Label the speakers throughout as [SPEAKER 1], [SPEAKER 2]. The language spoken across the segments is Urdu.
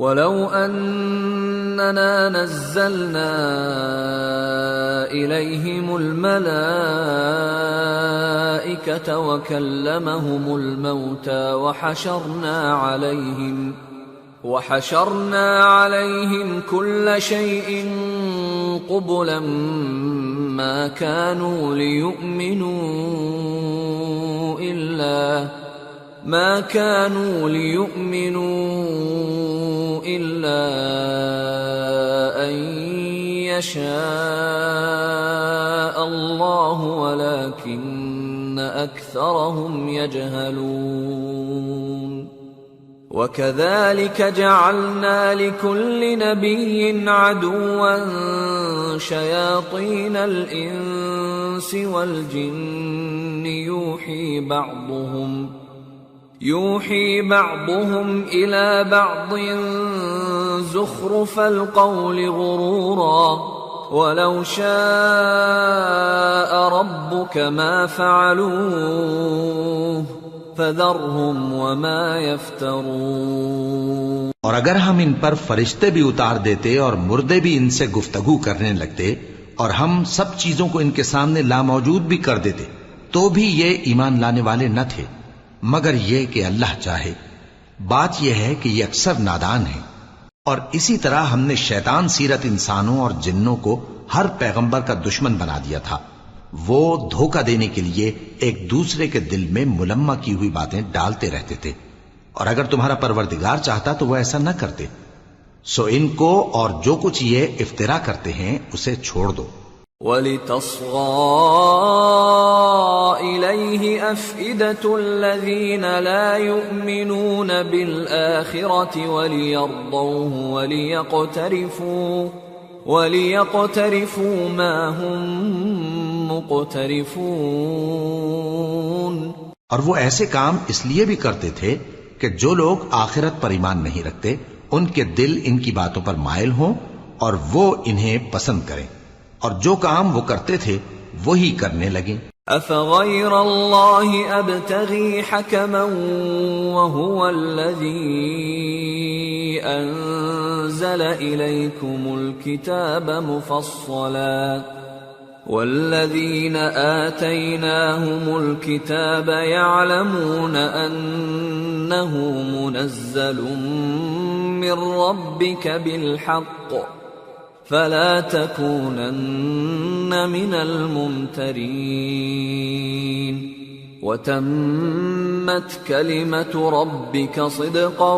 [SPEAKER 1] وَلَوْ أَنَّنَا نَزَّلْنَا إِلَيْهِمُ الْمَلَائِكَةَ وَكَلَّمَهُمُ الْمَوْتَى وَحَشَرْنَا عَلَيْهِمْ كُلَّ شَيْءٍ قُبُلًا مَا كَانُوا لِيُؤْمِنُوا إِلَّا أَن يَشَاءَ اللَّهُ وَلَكِنَّ أَكْثَرَهُمْ يَجْهَلُونَ وَكَذَلِكَ جَعَلْنَا لِكُلِّ نَبِيٍّ عَدُوًّا شَيَاطِينَ الْإِنسِ وَالْجِنِّ يُوحِي بَعْضُهُمْ إِلَى بَعْضٍ زُخْرُفَ الْقَوْلِ غُرُورًا وَلَوْ شَاءَ رَبُّكَ مَا فَعَلُوهُ فَذَرْهُمْ وَمَا يَفْتَرُونَ۔
[SPEAKER 2] اور اگر ہم ان پر فرشتے بھی اتار دیتے اور مردے بھی ان سے گفتگو کرنے لگتے اور ہم سب چیزوں کو ان کے سامنے لاموجود بھی کر دیتے تو بھی یہ ایمان لانے والے نہ تھے مگر یہ کہ اللہ چاہے۔ بات یہ ہے کہ یہ اکثر نادان ہیں۔ اور اسی طرح ہم نے شیطان سیرت انسانوں اور جنوں کو ہر پیغمبر کا دشمن بنا دیا تھا۔ وہ دھوکہ دینے کے لیے ایک دوسرے کے دل میں ملمہ کی ہوئی باتیں ڈالتے رہتے تھے، اور اگر تمہارا پروردگار چاہتا تو وہ ایسا نہ کرتے۔ سو ان کو اور جو کچھ یہ افترا کرتے ہیں اسے چھوڑ دو۔
[SPEAKER 1] وَلِتَصْغَىٰ إِلَيْهِ أَفْئِدَةُ الَّذِينَ لَا يُؤْمِنُونَ بِالْآخِرَةِ وَلِيَرْضَوْهُ وَلِيَقْتَرِفُوا مَا هُمْ مُقْتَرِفُونَ۔
[SPEAKER 2] اور وہ ایسے کام اس لیے بھی کرتے تھے کہ جو لوگ آخرت پر ایمان نہیں رکھتے ان کے دل ان کی باتوں پر مائل ہوں اور وہ انہیں پسند کریں، اور جو کام وہ کرتے تھے وہی کرنے لگیں۔
[SPEAKER 1] أَفَغَيْرَ اللَّهِ أَبْتَغِي حَكَمًا وَهُوَ الَّذِي أَنزَلَ إِلَيْكُمُ الْكِتَابَ مُفَصَّلًا وَالَّذِينَ آتَيْنَاهُمُ الْكِتَابَ يَعْلَمُونَ أَنَّهُ مُنَزَّلٌ مِّن رَّبِّكَ بِالْحَقِّ فَلَا تَكُونَنَّ مِنَ الْمُمْتَرِينَ وَتَمَّتْ كَلِمَةُ رَبِّكَ صِدْقًا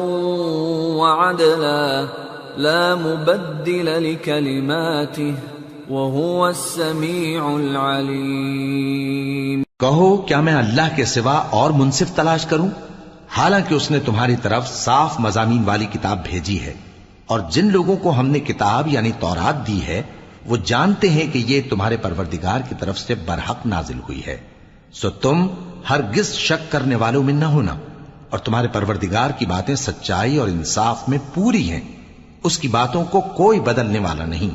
[SPEAKER 1] وَعَدْلًا لَا مُبَدِّلَ لِكَلِمَاتِهِ وَهُوَ السَّمِيعُ الْعَلِيمُ۔
[SPEAKER 2] کہو کیا میں اللہ کے سوا اور منصف تلاش کروں، حالانکہ اس نے تمہاری طرف صاف مضامین والی کتاب بھیجی ہے، اور جن لوگوں کو ہم نے کتاب یعنی تورات دی ہے وہ جانتے ہیں کہ یہ تمہارے پروردگار کی طرف سے برحق نازل ہوئی ہے، سو تم ہرگز شک کرنے والوں میں نہ ہونا، اور تمہارے پروردگار کی باتیں سچائی اور انصاف میں پوری ہیں، اس کی باتوں کو کوئی بدلنے والا نہیں،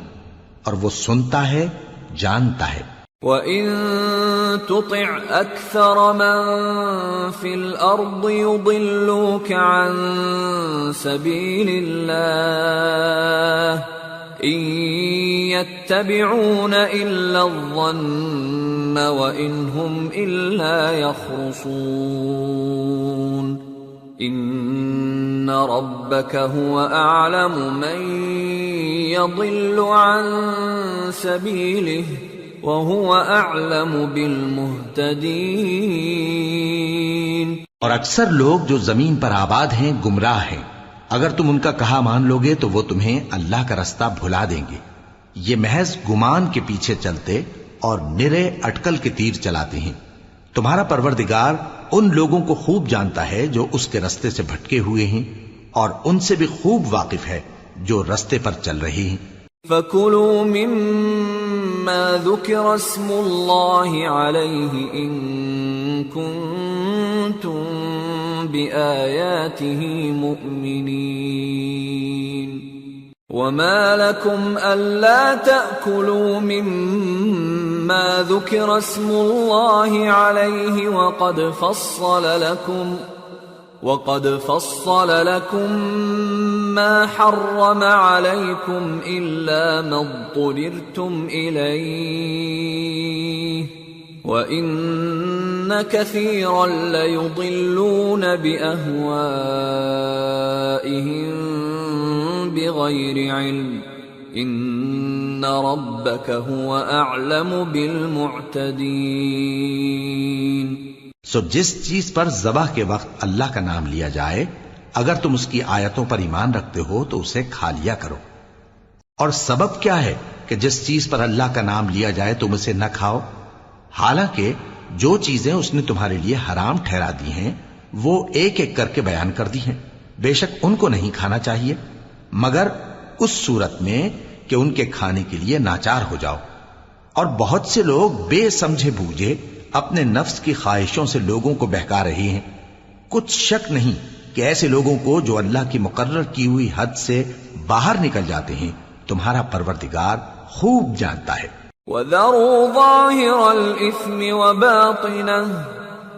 [SPEAKER 2] اور وہ سنتا ہے جانتا ہے۔
[SPEAKER 1] وَإِن تُطِعْ أَكْثَرَ مَن فِي الْأَرْضِ يُضِلُّوكَ عَن سَبِيلِ اللَّهِ إِن يَتَّبِعُونَ إِلَّا الظَّنَّ وَإِنْ هُمْ إِلَّا يَخْرُصُونَ إِنَّ رَبَّكَ هُوَ أَعْلَمُ مَن يَضِلُّ عَن سَبِيلِهِ وَهُوَ أَعْلَمُ بِالْمُهْتَدِينَ۔
[SPEAKER 2] اور اکثر لوگ جو زمین پر آباد ہیں گمراہ ہیں، اگر تم ان کا کہا مان لوگے تو وہ تمہیں اللہ کا رستہ بھلا دیں گے۔ یہ محض گمان کے پیچھے چلتے اور نرے اٹکل کے تیر چلاتے ہیں۔ تمہارا پروردگار ان لوگوں کو خوب جانتا ہے جو اس کے رستے سے بھٹکے ہوئے ہیں، اور ان سے بھی خوب واقف ہے جو رستے پر چل رہے ہیں۔
[SPEAKER 1] فَكُلُوا مِمَّا ذُكِرَ اسْمُ اللَّهِ عَلَيْهِ إِن كُنتُم بِآيَاتِهِ مُؤْمِنِينَ وَمَا لَكُمْ أَلَّا تَأْكُلُوا مِمَّا ذُكِرَ اسْمُ اللَّهِ عَلَيْهِ وَقَدْ وَقَدْ فَصَّلَ لَكُم مَّا حَرَّمَ عَلَيْكُمْ إِلَّا مَا اضْطُرِرْتُمْ إِلَيْهِ وَإِنَّ كَثِيرًا لَّيُضِلُّونَ بِأَهْوَائِهِم بِغَيْرِ عِلْمٍ إِنَّ رَبَّكَ هُوَ أَعْلَمُ بِالْمُعْتَدِينَ۔
[SPEAKER 2] سو جس چیز پر ذبح کے وقت اللہ کا نام لیا جائے، اگر تم اس کی آیتوں پر ایمان رکھتے ہو تو اسے کھا لیا کرو۔ اور سبب کیا ہے کہ جس چیز پر اللہ کا نام لیا جائے تم اسے نہ کھاؤ؟ حالانکہ جو چیزیں اس نے تمہارے لیے حرام ٹھہرا دی ہیں وہ ایک ایک کر کے بیان کر دی ہیں، بے شک ان کو نہیں کھانا چاہیے مگر اس صورت میں کہ ان کے کھانے کے لیے ناچار ہو جاؤ۔ اور بہت سے لوگ بے سمجھے بوجھے اپنے نفس کی خواہشوں سے لوگوں کو بہکا رہے ہیں۔ کچھ شک نہیں کہ ایسے لوگوں کو جو اللہ کی مقرر کی ہوئی حد سے باہر نکل جاتے ہیں تمہارا پروردگار خوب جانتا ہے۔
[SPEAKER 1] وَذَرُوا ظَاهِرَ الْإِثْمِ وَبَاطِنَهُ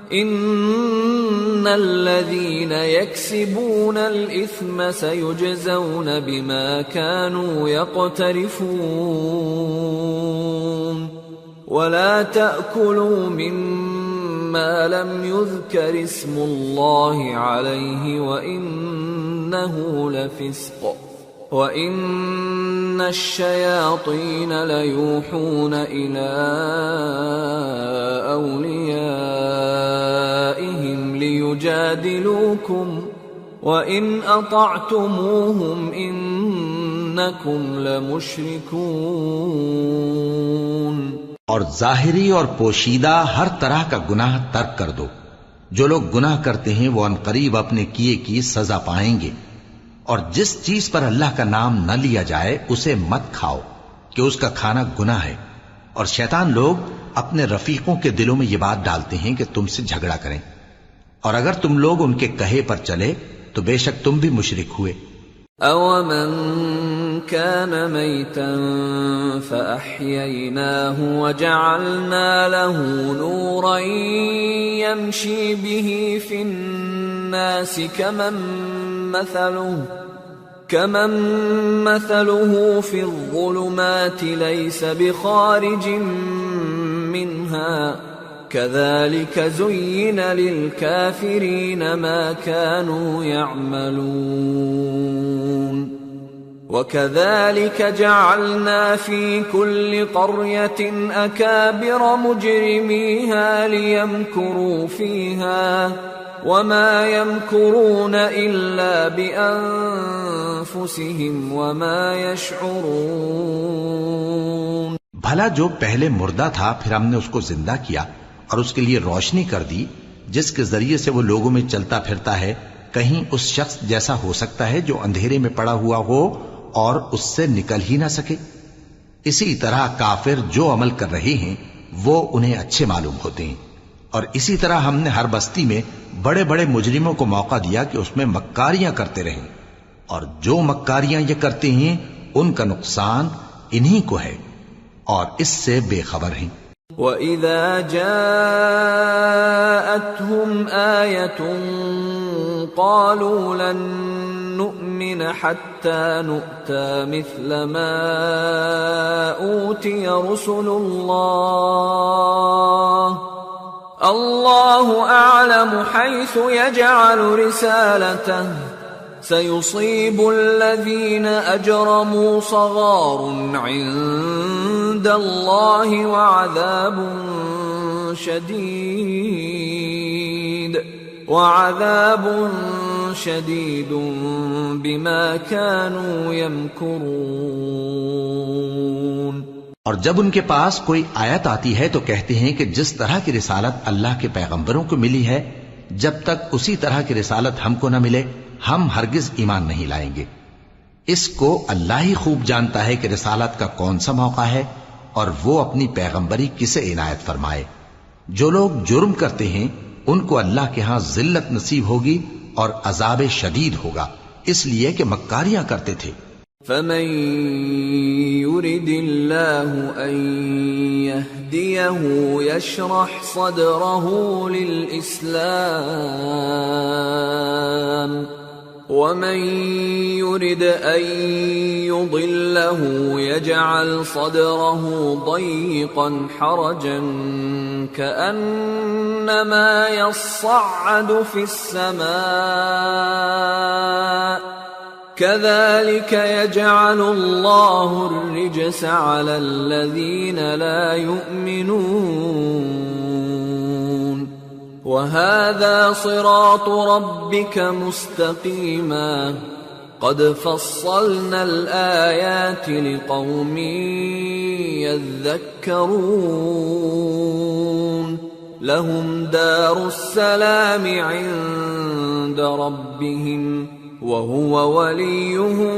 [SPEAKER 1] إِنَّ الَّذِينَ يَكْسِبُونَ الْإِثْمَ سَيُجْزَوْنَ بِمَا كَانُوا يَقْتَرِفُونَ وَلَا تَأْكُلُوا مِمَّا لَمْ يُذْكَرِ اسْمُ اللَّهِ عَلَيْهِ وَإِنَّهُ لَفِسْقٌ وَإِنَّ الشَّيَاطِينَ لَيُوحُونَ إِلَىٰ أَوْلِيَائِهِمْ لِيُجَادِلُوكُمْ وَإِنْ أَطَعْتُمُوهُمْ إِنَّكُمْ لَمُشْرِكُونَ۔
[SPEAKER 2] اور ظاہری اور پوشیدہ ہر طرح کا گناہ ترک کر دو۔ جو لوگ گناہ کرتے ہیں وہ عنقریب اپنے کیے کی سزا پائیں گے۔ اور جس چیز پر اللہ کا نام نہ لیا جائے اسے مت کھاؤ کہ اس کا کھانا گناہ ہے۔ اور شیطان لوگ اپنے رفیقوں کے دلوں میں یہ بات ڈالتے ہیں کہ تم سے جھگڑا کریں، اور اگر تم لوگ ان کے کہے پر چلے تو بے شک تم بھی مشرک ہوئے۔
[SPEAKER 1] أَوَمَنْ كَانَ مَيْتًا فَأَحْيَيْنَاهُ وَجَعَلْنَا لَهُ نُورًا يَمْشِي بِهِ فِي النَّاسِ كَمَنْ مَثَلُهُ فِي الظُّلُمَاتِ لَيْسَ بِخَارِجٍ مِّنْهَا كَذَلِكَ زُيِّنَ لِلْكَافِرِينَ مَا كَانُوا يَعْمَلُونَ وَكَذَلِكَ جَعَلْنَا فِي كُلِّ قَرْيَةٍ أَكَابِرَ مُجْرِمِيهَا لِيَمْكُرُوا فِيهَا وَمَا يَمْكُرُونَ إِلَّا بِأَنفُسِهِمْ وَمَا يَشْعُرُونَ۔
[SPEAKER 2] بھلا جو پہلے مردہ تھا پھر ہم نے اس کو زندہ کیا اور اس کے لیے روشنی کر دی جس کے ذریعے سے وہ لوگوں میں چلتا پھرتا ہے، کہیں اس شخص جیسا ہو سکتا ہے جو اندھیرے میں پڑا ہوا ہو اور اس سے نکل ہی نہ سکے؟ اسی طرح کافر جو عمل کر رہے ہیں وہ انہیں اچھے معلوم ہوتے ہیں۔ اور اسی طرح ہم نے ہر بستی میں بڑے بڑے مجرموں کو موقع دیا کہ اس میں مکاریاں کرتے رہیں، اور جو مکاریاں یہ کرتے ہیں ان کا نقصان انہی کو ہے اور اس سے بے خبر ہیں۔
[SPEAKER 1] وَإِذَا جَاءَتْهُمْ آيَةٌ قَالُوا لَن نُّؤْمِنَ حَتَّى نُؤْتَى مِثْلَ مَا أُوتِيَ رُسُلُ اللَّهُ أَعْلَمُ حَيْثُ يَجْعَلُ رِسَالَتَهُ سَيُصِيبُ الَّذِينَ أَجْرَمُوا صَغَارٌ عِندَ اللَّهِ وَعَذَابٌ شَدِيدٌ بِمَا كَانُوا يَمْكُرُونَ۔
[SPEAKER 2] اور جب ان کے پاس کوئی آیت آتی ہے تو کہتے ہیں کہ جس طرح کی رسالت اللہ کے پیغمبروں کو ملی ہے جب تک اسی طرح کی رسالت ہم کو نہ ملے ہم ہرگز ایمان نہیں لائیں گے۔ اس کو اللہ ہی خوب جانتا ہے کہ رسالت کا کون سا موقع ہے اور وہ اپنی پیغمبری کسے عنایت فرمائے۔ جو لوگ جرم کرتے ہیں ان کو اللہ کے ہاں ذلت نصیب ہوگی اور عذاب شدید ہوگا، اس لیے کہ مکاریاں کرتے تھے۔
[SPEAKER 1] فَمَن يُرِدِ اللَّهُ أَن يَهْدِيَهُ يهديه يشرح صدره للإسلام ومن يرد أن يضله يجعل صدره ضيقا حرجا كأنما يصعد في السماء كذلك يجعل الله الرجس على الذين لا يؤمنون وهذا صراط ربك مستقيما قد فصلنا الآيات لقوم يذكرون لهم دار السلام عند ربهم وهو وليهم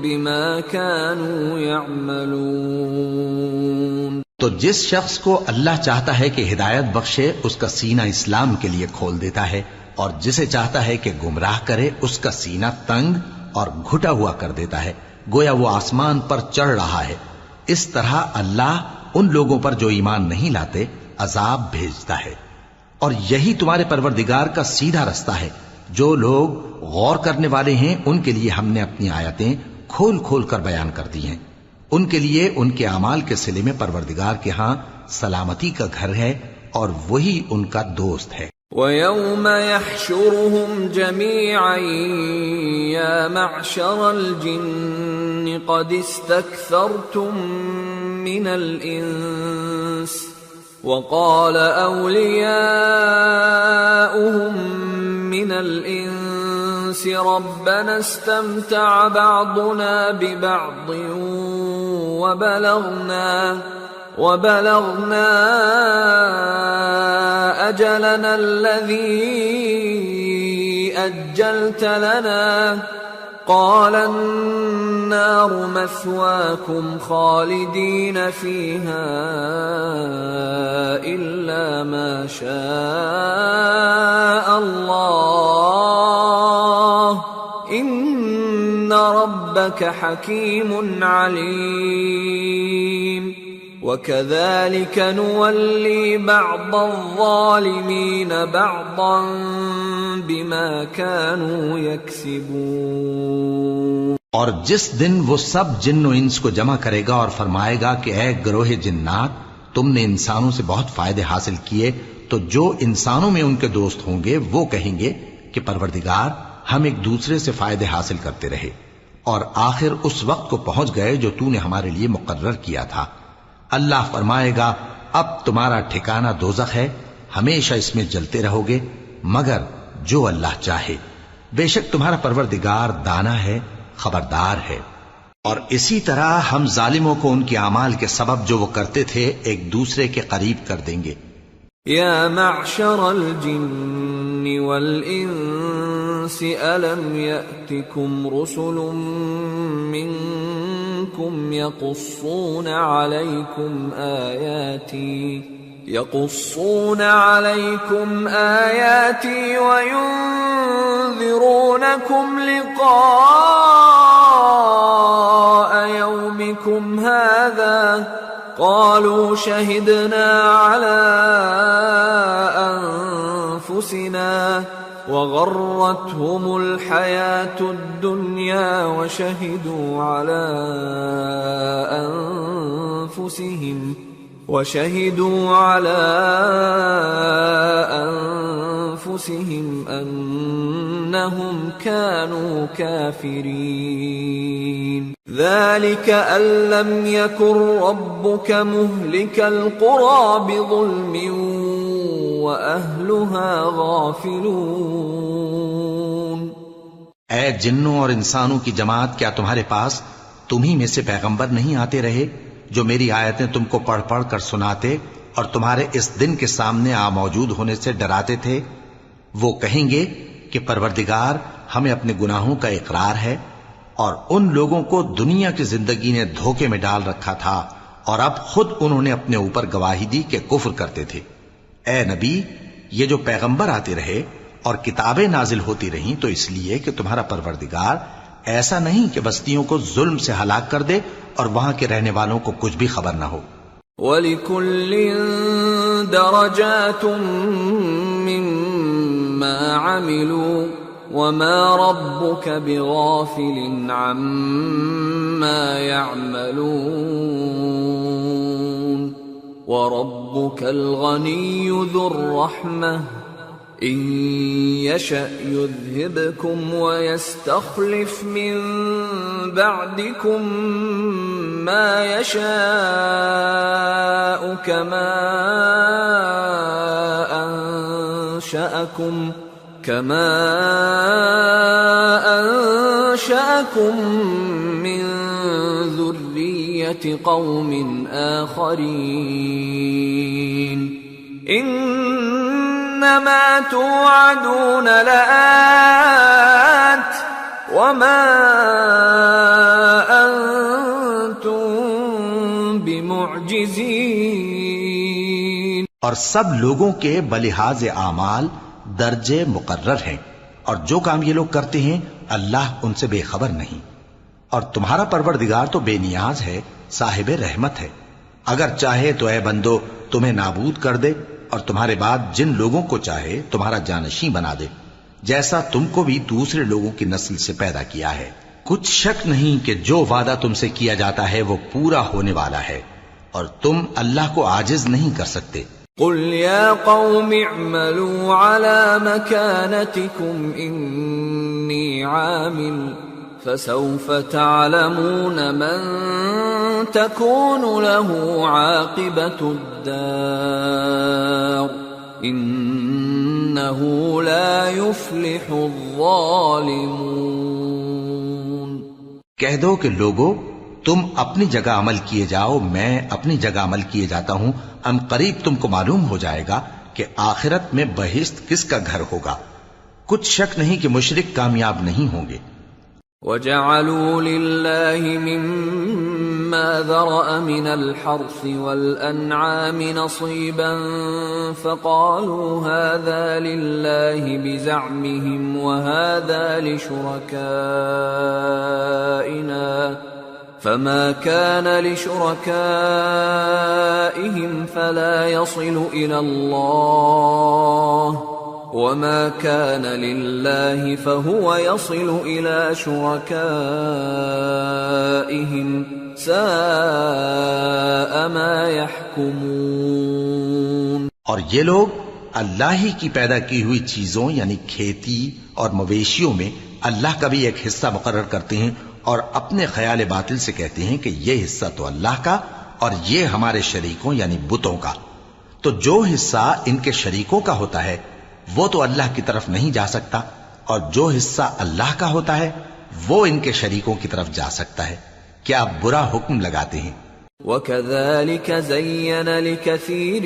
[SPEAKER 1] بما كانوا يعملون۔
[SPEAKER 2] تو جس شخص کو اللہ چاہتا ہے کہ ہدایت بخشے اس کا سینہ اسلام کے لیے کھول دیتا ہے، اور جسے چاہتا ہے کہ گمراہ کرے اس کا سینہ تنگ اور گھٹا ہوا کر دیتا ہے، گویا وہ آسمان پر چڑھ رہا ہے۔ اس طرح اللہ ان لوگوں پر جو ایمان نہیں لاتے عذاب بھیجتا ہے، اور یہی تمہارے پروردگار کا سیدھا رستہ ہے۔ جو لوگ غور کرنے والے ہیں ان کے لیے ہم نے اپنی آیتیں کھول کھول کر بیان کر دی ہیں۔ ان کے لیے ان کے اعمال کے صلے میں پروردگار کے ہاں سلامتی کا گھر ہے، اور وہی ان کا دوست ہے۔
[SPEAKER 1] وَيَوْمَ يَحْشُرُهُمْ جَمِيعًا يَا مَعْشَرَ الْجِنِّ قَدِ اسْتَكْثَرْتُمْ مِنَ الْإِنسِ وَقَالَ أَوْلِيَاؤُهُمْ مِنَ الْإِنسِ رَبَّنَا اسْتَمْتَعَ بَعْضُنَا بِبَعْضٍ وَبَلَغْنَا أَجَلَنَا الَّذِي أَجَّلْتَ لَنَا قَالَ النَّارُ مَثْوَاكُمْ خَالِدِينَ فِيهَا إِلَّا مَا شَاءَ اللَّهُ إِنَّ رَبَّكَ حَكِيمٌ عَلِيمٌ وَكَذَلِكَ نُوَلِّي بَعْضَ الظَّالِمِينَ بَعْضًا بِمَا كَانُوا يَكْسِبُونَ۔
[SPEAKER 2] اور جس دن وہ سب جن و انس کو جمع کرے گا اور فرمائے گا کہ اے گروہ جنات، تم نے انسانوں سے بہت فائدے حاصل کیے، تو جو انسانوں میں ان کے دوست ہوں گے وہ کہیں گے کہ پروردگار ہم ایک دوسرے سے فائدے حاصل کرتے رہے، اور آخر اس وقت کو پہنچ گئے جو تو نے ہمارے لیے مقرر کیا تھا۔ اللہ فرمائے گا اب تمہارا ٹھکانہ دوزخ ہے، ہمیشہ اس میں جلتے رہو گے مگر جو اللہ چاہے، بے شک تمہارا پروردگار دانا ہے، خبردار ہے۔ اور اسی طرح ہم ظالموں کو ان کے اعمال کے سبب جو وہ کرتے تھے ایک دوسرے کے قریب کر دیں گے۔
[SPEAKER 1] یا معشر الجن والانس الم یأتکم رسل منکم یقصون علیکم آیاتی وینذرونکم لقاء یومکم هذا قالوا شهدنا على أنفسنا وغرتهم الحياة الدنيا وشهدوا على أنفسهم أنهم كانوا كافرين ذلك أن لم يكن ربك مهلك القرى بظلم وأهلها غافلون۔
[SPEAKER 2] اے جنوں اور انسانوں کی جماعت، کیا تمہارے پاس تمہیں میں سے پیغمبر نہیں آتے رہے جو میری آیتیں تم کو پڑھ پڑھ کر سناتے اور تمہارے اس دن کے سامنے موجود ہونے سے ڈراتے تھے؟ وہ کہیں گے کہ پروردگار ہمیں اپنے گناہوں کا اقرار ہے، اور ان لوگوں کو دنیا کی زندگی نے دھوکے میں ڈال رکھا تھا اور اب خود انہوں نے اپنے اوپر گواہی دی کہ کفر کرتے تھے۔ اے نبی، یہ جو پیغمبر آتے رہے اور کتابیں نازل ہوتی رہیں تو اس لیے کہ تمہارا پروردگار ایسا نہیں کہ بستیوں کو ظلم سے ہلاک کر دے اور وہاں کے رہنے والوں کو کچھ بھی خبر نہ ہو۔
[SPEAKER 1] وَلِكُلٍّ دَرَجَاتٌ مِّمَّا عَمِلُوا وَمَا رَبُّكَ بِغَافِلٍ عَمَّا يَعْمَلُونَ وَرَبُّكَ الْغَنِيُّ ذُو الرَّحْمَةِ إِن يَشَأْ يُذْهِبْكُمْ وَيَسْتَخْلِفْ مِن بَعْدِكُم مَّا يَشَاءُ كَمَا أَنشَأَكُم مِّن ذُرِّيَّةِ قَوْمٍ آخَرِينَ إِنَّمَا تُوعَدُونَ لَآتٍ وَمَا أَنتُم بِمُعْجِزِينَ۔
[SPEAKER 2] اور سب لوگوں کے بلحاظ اعمال درجے مقرر ہیں، اور جو کام یہ لوگ کرتے ہیں اللہ ان سے بے خبر نہیں۔ اور تمہارا پروردگار تو بے نیاز ہے، صاحب رحمت ہے۔ اگر چاہے تو اے بندو تمہیں نابود کر دے، اور تمہارے بعد جن لوگوں کو چاہے تمہارا جانشین بنا دے، جیسا تم کو بھی دوسرے لوگوں کی نسل سے پیدا کیا ہے۔ کچھ شک نہیں کہ جو وعدہ تم سے کیا جاتا ہے وہ پورا ہونے والا ہے، اور تم اللہ کو عاجز نہیں کر سکتے۔
[SPEAKER 1] قل يا قوم اعملوا على مكانتكم إني عامل فسوف تعلمون من تكون له عاقبة الدار إنه لا يفلح الظالمون۔
[SPEAKER 2] کہہ دو کہ لوگو تم اپنی جگہ عمل کیے جاؤ، میں اپنی جگہ عمل کیے جاتا ہوں، ان قریب تم کو معلوم ہو جائے گا کہ آخرت میں بہشت کس کا گھر ہوگا۔ کچھ شک نہیں کہ مشرک کامیاب نہیں ہوں گے۔
[SPEAKER 1] وَجَعَلُوا لِلَّهِ مِمَّا ذَرَأَ مِنَ الْحَرْثِ وَالْأَنْعَامِ نَصِيبًا فَقَالُوا هَذَا لِلَّهِ بِزَعْمِهِمْ وَهَذَا لِشُرَكَائِنَا فَمَا كَانَ لِشُرَكَائِهِمْ فَلَا يَصِلُ إِلَى اللَّهِ وَمَا كَانَ لِلَّهِ فَهُوَ يَصِلُ إِلَى شُرَكَائِهِمْ سَاءَ مَا يَحْكُمُونَ۔
[SPEAKER 2] اور یہ لوگ اللہ ہی کی پیدا کی ہوئی چیزوں یعنی کھیتی اور مویشیوں میں اللہ کا بھی ایک حصہ مقرر کرتے ہیں، اور اپنے خیال باطل سے کہتے ہیں کہ یہ حصہ تو اللہ کا اور یہ ہمارے شریکوں یعنی بتوں کا۔ تو جو حصہ ان کے شریکوں کا ہوتا ہے وہ تو اللہ کی طرف نہیں جا سکتا، اور جو حصہ اللہ کا ہوتا ہے وہ ان کے شریکوں کی طرف جا سکتا ہے۔ کیا برا حکم لگاتے ہیں؟
[SPEAKER 1] وَكَذَلِكَ زَيَّنَ لِكَثِيرٍ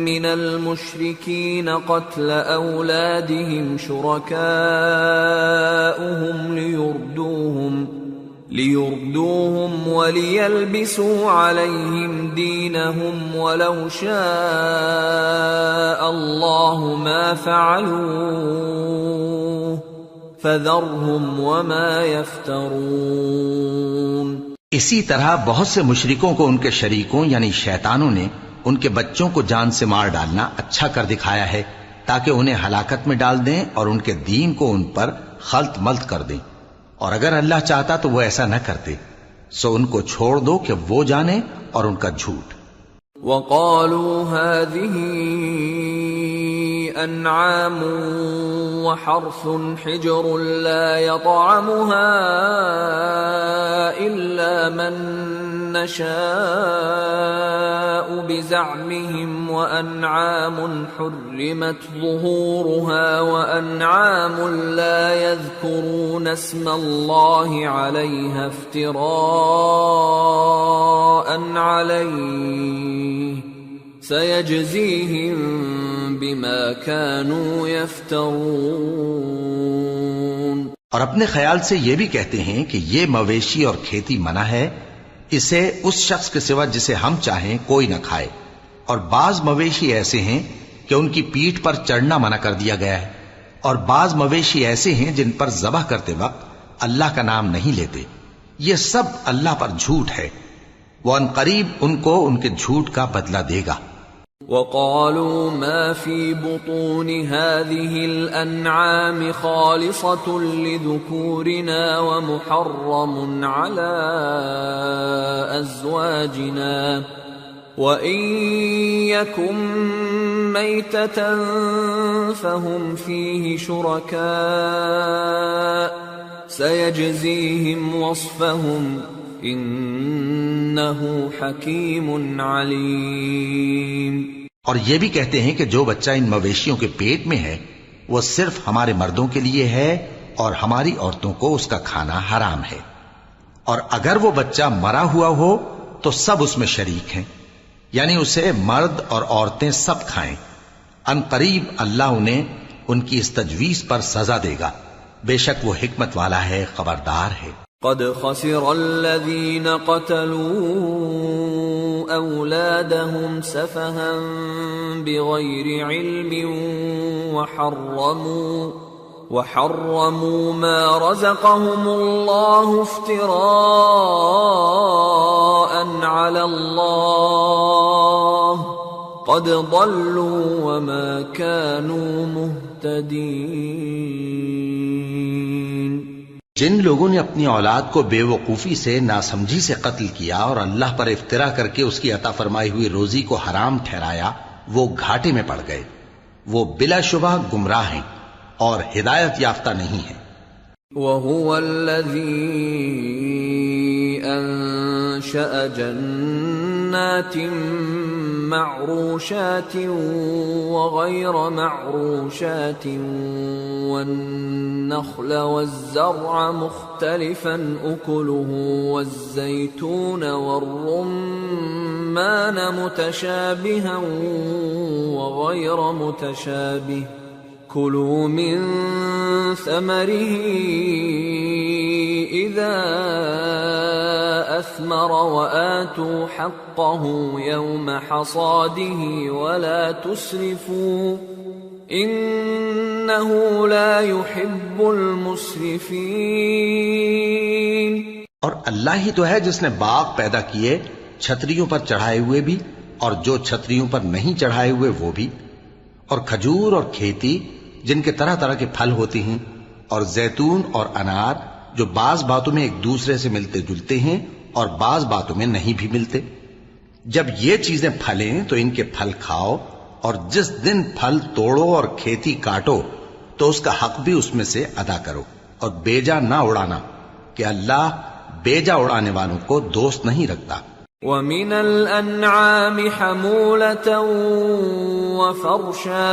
[SPEAKER 1] مِّنَ الْمُشْرِكِينَ قَتْلَ أَوْلَادِهِمْ شُرَكَاؤُهُمْ لِيُرْدُوهُمْ وَلِيَلْبِسُوا عَلَيْهِمْ دِينَهُمْ وَلَوْ شَاءَ اللَّهُ مَا فَعَلُوهُ فَذَرْهُمْ وَمَا يَفْتَرُونَ۔
[SPEAKER 2] اسی طرح بہت سے مشرکوں کو ان کے شریکوں یعنی شیطانوں نے ان کے بچوں کو جان سے مار ڈالنا اچھا کر دکھایا ہے، تاکہ انہیں ہلاکت میں ڈال دیں اور ان کے دین کو ان پر خلط ملط کر دیں، اور اگر اللہ چاہتا تو وہ ایسا نہ کرتے۔ سو ان کو چھوڑ دو کہ وہ جانے اور ان کا جھوٹ۔
[SPEAKER 1] وَقَالُوا هَذِهِ أَنْعَامٌ وَحَرْثٌ حِجْرٌ لَا يَطْعَمُهَا إِلَّا مَن نَّشَاءُ بِزَعْمِهِمْ وَأَنْعَامٌ حُرِّمَتْ ظُهُورُهَا وَأَنْعَامٌ لَا يَذْكُرُونَ اسْمَ اللَّهِ عَلَيْهَا افْتِرَاءً عَلَيْهِ سَيَجْزِيهِمْ بِمَا كَانُوا يَفْتَرُونَ۔
[SPEAKER 2] اور اپنے خیال سے یہ بھی کہتے ہیں کہ یہ مویشی اور کھیتی منع ہے، اسے اس شخص کے سوا جسے ہم چاہیں کوئی نہ کھائے، اور بعض مویشی ایسے ہیں کہ ان کی پیٹھ پر چڑھنا منع کر دیا گیا ہے، اور بعض مویشی ایسے ہیں جن پر ذبح کرتے وقت اللہ کا نام نہیں لیتے۔ یہ سب اللہ پر جھوٹ ہے، وہ ان قریب ان کو ان کے جھوٹ کا بدلہ دے گا۔
[SPEAKER 1] وقالوا ما في بطون هذه الأنعام خالصة لذكورنا ومحرم على أزواجنا وإن يكن ميتة فهم فيه شركاء سيجزيهم وصفهم انہ حکیم علیم۔
[SPEAKER 2] اور یہ بھی کہتے ہیں کہ جو بچہ ان مویشیوں کے پیٹ میں ہے وہ صرف ہمارے مردوں کے لیے ہے اور ہماری عورتوں کو اس کا کھانا حرام ہے، اور اگر وہ بچہ مرا ہوا ہو تو سب اس میں شریک ہیں، یعنی اسے مرد اور عورتیں سب کھائیں۔ ان قریب اللہ انہیں ان کی اس تجویز پر سزا دے گا، بے شک وہ حکمت والا ہے، خبردار ہے۔
[SPEAKER 1] قد خسر الذين قتلوا أولادهم سفها بغير علم وحرموا ما رزقهم الله افتراء على الله قد ضلوا وما كانوا مهتدين۔
[SPEAKER 2] جن لوگوں نے اپنی اولاد کو بے وقوفی سے، ناسمجھی سے قتل کیا اور اللہ پر افترا کر کے اس کی عطا فرمائی ہوئی روزی کو حرام ٹھہرایا، وہ گھاٹے میں پڑ گئے، وہ بلا شبہ گمراہ ہیں اور ہدایت یافتہ نہیں ہیں۔
[SPEAKER 1] وَهُوَ الَّذِي أَنشَأَ جَنَّاتٍ مَّعْرُوشَاتٍ وَغَيْرَ مَعْرُوشَاتٍ وَالنَّخْلَ وَالزَّرْعَ مُخْتَلِفًا أُكُلُهُ وَالزَّيْتُونَ وَالرُّمَّانَ مُتَشَابِهًا وَغَيْرَ مُتَشَابِهٍ كُلُوا مِن ثَمَرِهِ إِذَا أَثْمَرَ وَآتُوا حَقَّهُ يَوْمَ حَصَادِهِ وَلَا تُسْرِفُوا إِنَّهُ لَا يُحِبُّ الْمُسْرِفِينَ۔
[SPEAKER 2] اور اللہ ہی تو ہے جس نے باغ پیدا کیے، چھتریوں پر چڑھائے ہوئے بھی اور جو چھتریوں پر نہیں چڑھائے ہوئے وہ بھی، اور کھجور اور کھیتی جن کے طرح طرح کے پھل ہوتے ہیں، اور زیتون اور انار جو بعض باتوں میں ایک دوسرے سے ملتے جلتے ہیں اور بعض باتوں میں نہیں بھی ملتے۔ جب یہ چیزیں پھلیں تو ان کے پھل کھاؤ، اور جس دن پھل توڑو اور کھیتی کاٹو تو اس کا حق بھی اس میں سے ادا کرو، اور بیجا نہ اڑانا کہ اللہ بیجا اڑانے والوں کو دوست نہیں رکھتا۔
[SPEAKER 1] وَمِنَ الْأَنْعَامِ حَمُولَةً وَفَرْشًا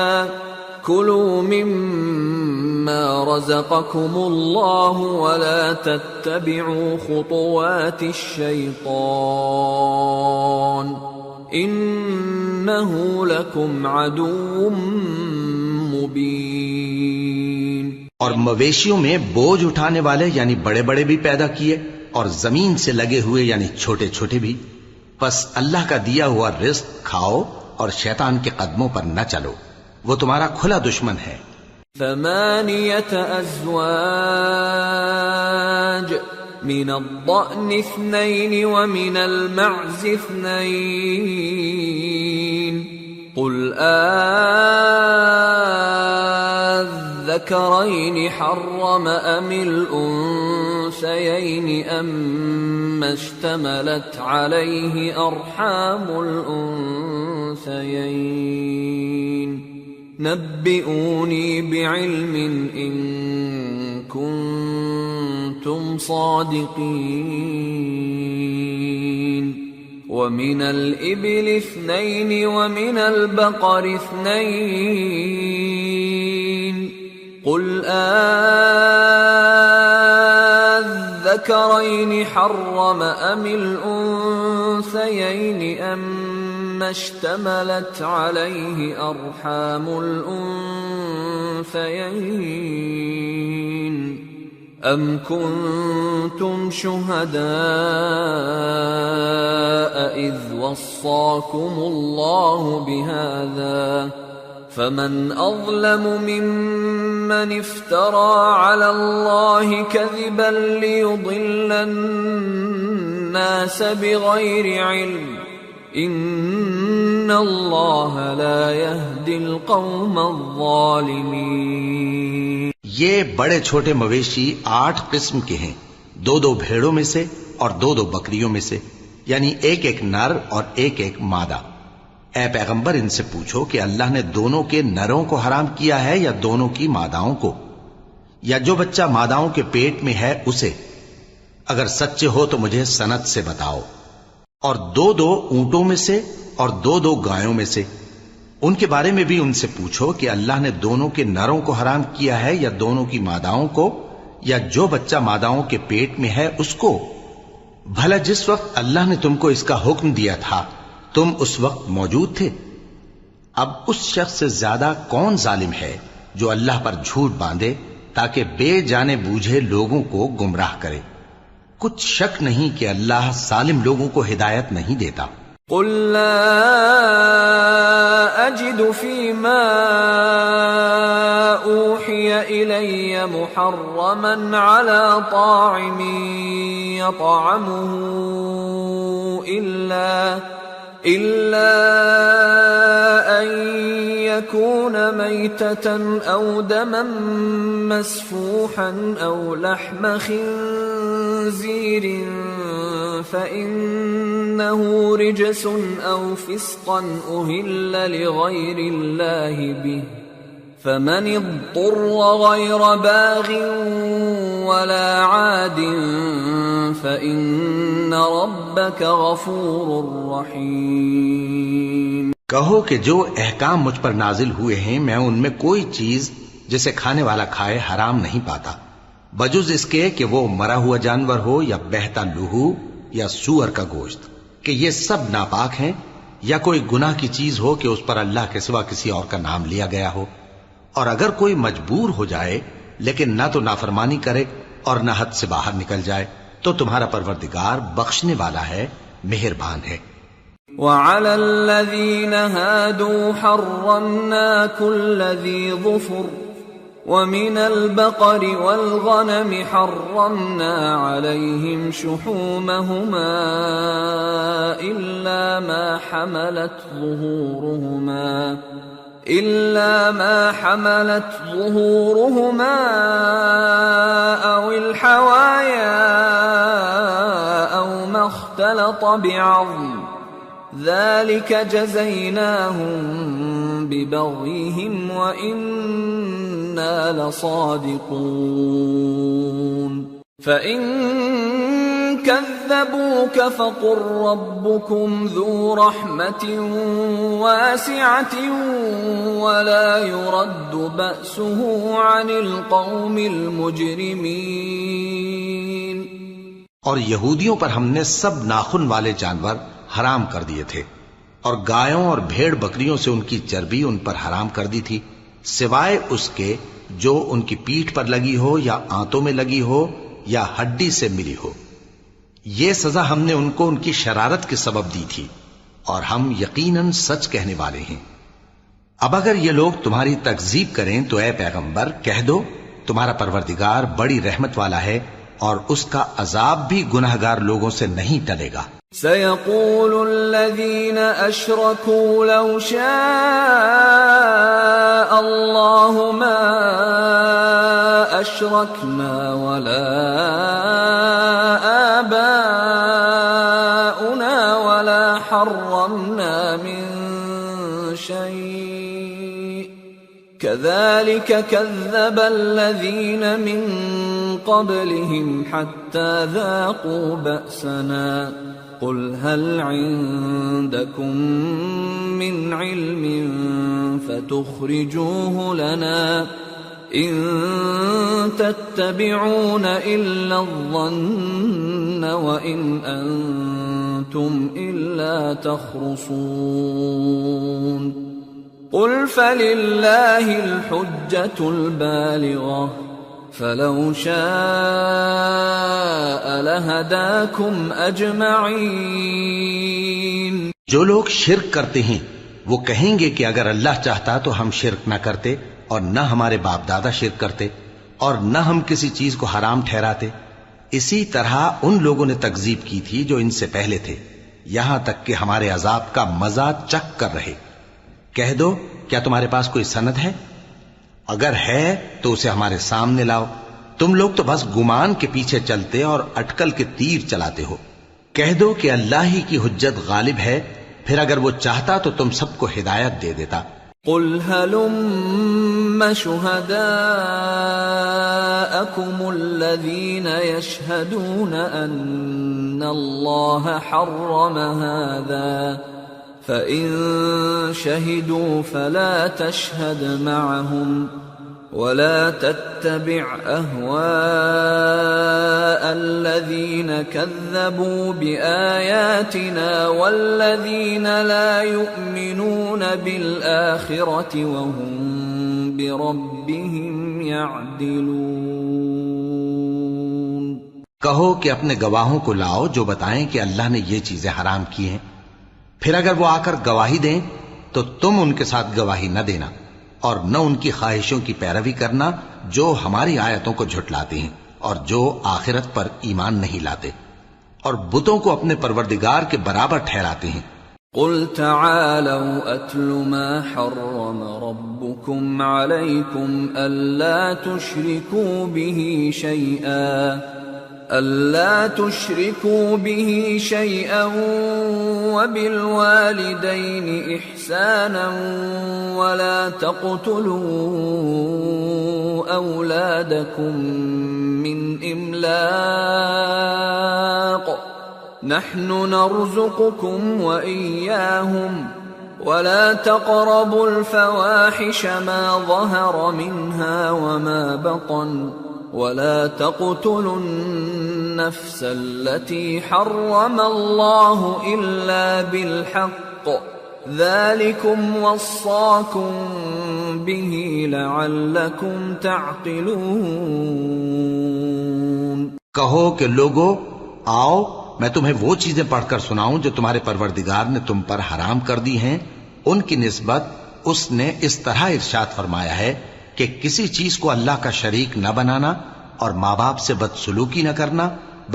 [SPEAKER 1] كُلُوا مِمَّا رَزَقَكُمُ اللَّهُ وَلَا تَتَّبِعُوا خُطُوَاتِ الشَّيْطَانِ إِنَّهُ لَكُمْ عَدُوٌّ مُبِينٌ۔
[SPEAKER 2] اور مویشیوں میں بوجھ اٹھانے والے یعنی بڑے بڑے بھی پیدا کیے، اور زمین سے لگے ہوئے یعنی چھوٹے چھوٹے بھی، پس اللہ کا دیا ہوا رزق کھاؤ اور شیطان کے قدموں پر نہ چلو، وہ تمہارا کھلا دشمن ہے۔
[SPEAKER 1] ثمانية أزواج من الضأن اثنين ومن المعز اثنين قل الذكرين حرم أم الأنثيين أما اشتملت عليه أرحام الأنثيين نبئوني بعلم إن كنتم صادقين ومن الإبل اثنين ومن البقر اثنين قل الذكرين حرم أم الأنثيين أما اشتملت عليه أرحام الأنثيين أم كنتم شهداء إذ وصاكم الله بهذا فمن أظلم ممن افترى على الله كذبا ليضل الناس بغير علم ان اللہ لا يهدي القوم الظالمین۔
[SPEAKER 2] یہ بڑے چھوٹے مویشی 8 قسم کے ہیں، 2 بھیڑوں میں سے اور 2 بکریوں میں سے، یعنی ایک نر اور ایک مادہ۔ اے پیغمبر ان سے پوچھو کہ اللہ نے دونوں کے نروں کو حرام کیا ہے یا دونوں کی ماداؤں کو، یا جو بچہ ماداؤں کے پیٹ میں ہے اسے؟ اگر سچے ہو تو مجھے سند سے بتاؤ۔ اور 2 اونٹوں میں سے اور 2 گایوں میں سے، ان کے بارے میں بھی ان سے پوچھو کہ اللہ نے دونوں کے نروں کو حرام کیا ہے یا دونوں کی ماداؤں کو، یا جو بچہ ماداؤں کے پیٹ میں ہے اس کو؟ بھلا جس وقت اللہ نے تم کو اس کا حکم دیا تھا تم اس وقت موجود تھے؟ اب اس شخص سے زیادہ کون ظالم ہے جو اللہ پر جھوٹ باندھے تاکہ بے جانے بوجھے لوگوں کو گمراہ کرے؟ کچھ شک نہیں کہ اللہ ظالم لوگوں کو ہدایت نہیں دیتا۔
[SPEAKER 1] قل لا اجد فيما اوحي الي محرما على طاعم يطعمه إلا أن يكون ميتة أو دما مسفوحا أو لحم خنزير فإنه رجس أو فسقا أهل لغير الله به فمن اضطر غير باغ ولا عاد فإن ربك غفور رحيم۔
[SPEAKER 2] کہو کہ جو احکام مجھ پر نازل ہوئے ہیں میں ان میں کوئی چیز جسے کھانے والا کھائے حرام نہیں پاتا، بجز اس کے کہ وہ مرا ہوا جانور ہو یا بہتا لہو یا سور کا گوشت، کہ یہ سب ناپاک ہیں، یا کوئی گناہ کی چیز ہو کہ اس پر اللہ کے سوا کسی اور کا نام لیا گیا ہو۔ اور اگر کوئی مجبور ہو جائے لیکن نہ تو نافرمانی کرے اور نہ حد سے باہر نکل جائے تو تمہارا پروردگار بخشنے والا ہے، مہربان ہے۔
[SPEAKER 1] وعلى الذين هادوا حرمنا كل ذي ظفر ومن البقر والغنم حرمنا عليهم شحومهما إلا ما حملت ظهورهما أو الحوايا أو ما اختلط بعظم ذلك جزيناهم ببغيهم وإنا لصادقون فإن كذبوك فقل ربكم ذو رحمة واسعة ولا يرد بأسه عن القوم المجرمين۔
[SPEAKER 2] اور یہودیوں پر ہم نے سب ناخن والے جانور حرام کر دیے تھے، اور گایوں اور بھیڑ بکریوں سے ان کی چربی ان پر حرام کر دی تھی، سوائے اس کے جو ان کی پیٹھ پر لگی ہو یا آنتوں میں لگی ہو یا ہڈی سے ملی ہو۔ یہ سزا ہم نے ان کو ان کی شرارت کے سبب دی تھی، اور ہم یقیناً سچ کہنے والے ہیں۔ اب اگر یہ لوگ تمہاری تکذیب کریں تو اے پیغمبر کہہ دو تمہارا پروردگار بڑی رحمت والا ہے اور اس کا عذاب بھی گناہگار لوگوں سے نہیں ٹلے گا۔
[SPEAKER 1] سيقول الذين أشركوا لو شاء الله ما أشركنا ولا آباؤنا ولا حرمنا من شيء كذلك كذب الذين من قبلهم حتى ذاقوا بأسنا قل هل عندكم من علم فتخرجوه لنا إن تتبعون إلا الظن وإن أنتم إلا تخرصون قل فلله الحجة البالغة فلو شاء لهداكم اجمعین۔
[SPEAKER 2] جو لوگ شرک کرتے ہیں وہ کہیں گے کہ اگر اللہ چاہتا تو ہم شرک نہ کرتے اور نہ ہمارے باپ دادا شرک کرتے اور نہ ہم کسی چیز کو حرام ٹھہراتے. اسی طرح ان لوگوں نے تکذیب کی تھی جو ان سے پہلے تھے، یہاں تک کہ ہمارے عذاب کا مزہ چکھ کر رہے. کہہ دو کیا تمہارے پاس کوئی سند ہے؟ اگر ہے تو اسے ہمارے سامنے لاؤ. تم لوگ تو بس گمان کے پیچھے چلتے اور اٹکل کے تیر چلاتے ہو. کہہ دو کہ اللہ ہی کی حجت غالب ہے، پھر اگر وہ چاہتا تو تم سب کو ہدایت دے دیتا.
[SPEAKER 1] قل هلم شهداءكم الذين يشهدون أن الله حرم هذا فإن شهدوا فلا تشهد معهم ولا تتبع أهواء الذين كذبوا بآياتنا والذين لا يؤمنون بالآخرة وهم بربهم يعدلون.
[SPEAKER 2] کہو کہ اپنے گواہوں کو لاؤ جو بتائیں کہ اللہ نے یہ چیزیں حرام کی ہیں، پھر اگر وہ آ کر گواہی دیں تو تم ان کے ساتھ گواہی نہ دینا اور نہ ان کی خواہشوں کی پیروی کرنا جو ہماری آیتوں کو جھٹلاتے ہیں اور جو آخرت پر ایمان نہیں لاتے اور بتوں کو اپنے پروردگار کے برابر ٹھہراتے ہیں.
[SPEAKER 1] قل تعالوا اتل ما حرم ربكم عليكم ألا تشركوا به شيئا وبالوالدين إحسانا ولا تقتلوا أولادكم من إملاق نحن نرزقكم وإياهم ولا تقربوا الفواحش ما ظهر منها وما بطن ولا تقتلوا النفس التي حرم الله إلا بالحق ذلكم وصاكم به لعلكم تعقلون.
[SPEAKER 2] کہو کہ لوگو آؤ میں تمہیں وہ چیزیں پڑھ کر سناؤں جو تمہارے پروردگار نے تم پر حرام کر دی ہیں. ان کی نسبت اس نے اس طرح ارشاد فرمایا ہے کہ کسی چیز کو اللہ کا شریک نہ بنانا اور ماں باپ سے بدسلوکی نہ کرنا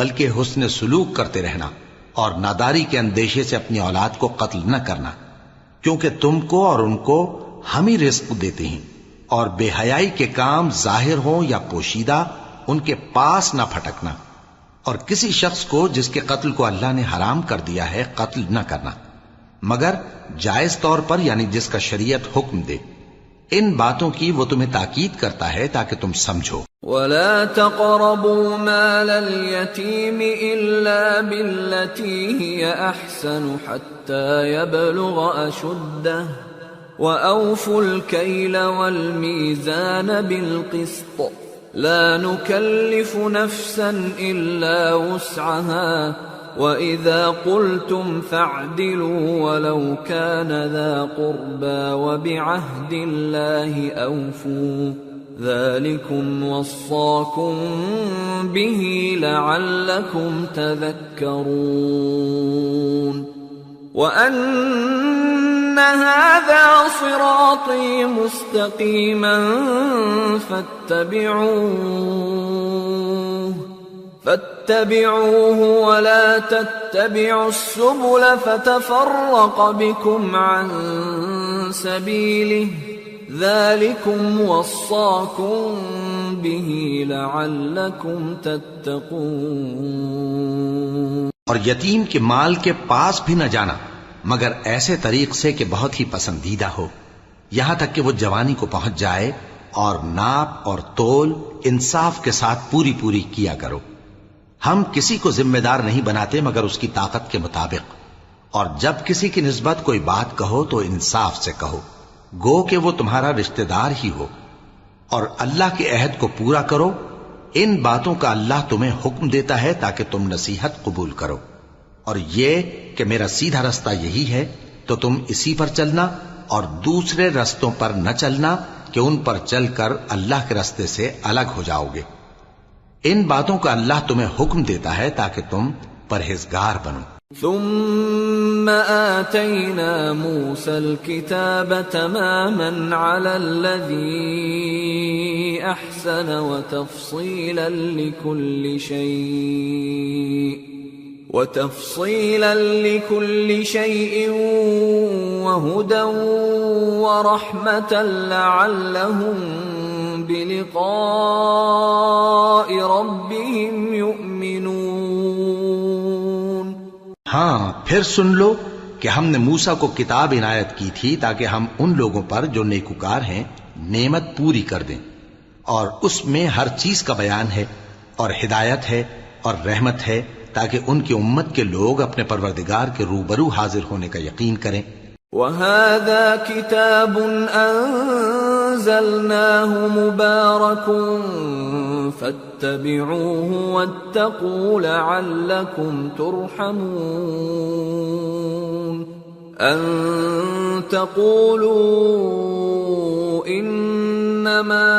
[SPEAKER 2] بلکہ حسن سلوک کرتے رہنا اور ناداری کے اندیشے سے اپنی اولاد کو قتل نہ کرنا، کیونکہ تم کو اور ان کو ہم ہی رزق دیتے ہیں. اور بے حیائی کے کام ظاہر ہوں یا پوشیدہ ان کے پاس نہ پھٹکنا، اور کسی شخص کو جس کے قتل کو اللہ نے حرام کر دیا ہے قتل نہ کرنا مگر جائز طور پر، یعنی جس کا شریعت حکم دے. ان باتوں کی وہ تمہیں تاکید کرتا ہے تاکہ تم سمجھو.
[SPEAKER 1] ولا تقربوا مال اليتيم إلا بالتي هي أحسن حتى يبلغ أشده وأوفوا الكيل والميزان بالقسط لا نكلف نفسا إلا وسعها وَإِذَا قُلْتُمْ فَاعْدِلُوا وَلَوْ كَانَ ذَا قُرْبَى وَبِعَهْدِ اللَّهِ أَوْفُوا ذَلِكُمْ وَصَّاكُمْ بِهِ لَعَلَّكُمْ تَذَكَّرُونَ. وَأَنَّ هَذَا صِرَاطِي مُسْتَقِيمًا فاتبعوه ولا تتبعوا السبل فتفرق بكم عن سبيله ذلكم وصاكم به لعلكم تتقون.
[SPEAKER 2] اور یتیم کے مال کے پاس بھی نہ جانا مگر ایسے طریق سے کہ بہت ہی پسندیدہ ہو، یہاں تک کہ وہ جوانی کو پہنچ جائے، اور ناپ اور تول انصاف کے ساتھ پوری پوری کیا کرو. ہم کسی کو ذمہ دار نہیں بناتے مگر اس کی طاقت کے مطابق، اور جب کسی کی نسبت کوئی بات کہو تو انصاف سے کہو، گو کہ وہ تمہارا رشتہ دار ہی ہو، اور اللہ کے عہد کو پورا کرو. ان باتوں کا اللہ تمہیں حکم دیتا ہے تاکہ تم نصیحت قبول کرو. اور یہ کہ میرا سیدھا رستہ یہی ہے تو تم اسی پر چلنا اور دوسرے رستوں پر نہ چلنا کہ ان پر چل کر اللہ کے رستے سے الگ ہو جاؤ گے. ان باتوں کا اللہ تمہیں حکم دیتا ہے تاکہ تم پرہیزگار بنو.
[SPEAKER 1] ثم آتينا موسى الكتاب تماما على الذي أحسن وتفصيلا لكل شيء وهدى ورحمة لعلهم بلقاء ربهم يؤمنون۔
[SPEAKER 2] ہاں پھر سن لو کہ ہم نے موسیٰ کو کتاب عنایت کی تھی تاکہ ہم ان لوگوں پر جو نیکوکار ہیں نعمت پوری کر دیں، اور اس میں ہر چیز کا بیان ہے اور ہدایت ہے اور رحمت ہے تاکہ ان کی امت کے لوگ اپنے پروردگار کے روبرو حاضر ہونے کا یقین کریں۔
[SPEAKER 1] وَهَذَا كِتَابٌ أَنزَلْنَاهُ مُبَارَكٌ فَاتَّبِعُوهُ وَاتَّقُوا لَعَلَّكُمْ تُرْحَمُونَ۔ أَن تَقُولُوا إِنَّمَا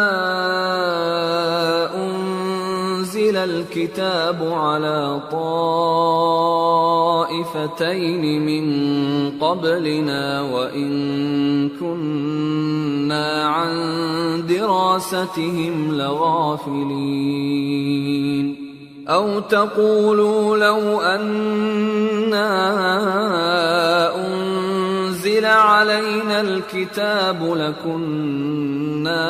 [SPEAKER 1] أُنزِلَ الْكِتَابُ عَلَى طَائِفَتَيْنِ مِن قَبْلِنَا وَإِن كُنَّا عَن دِرَاسَتِهِمْ لَغَافِلِينَ۔ أَوْ تَقُولُوا لَوْ أَنَّا أُنزِلَ عَلَيْنَا الْكِتَابُ لَكُنَّا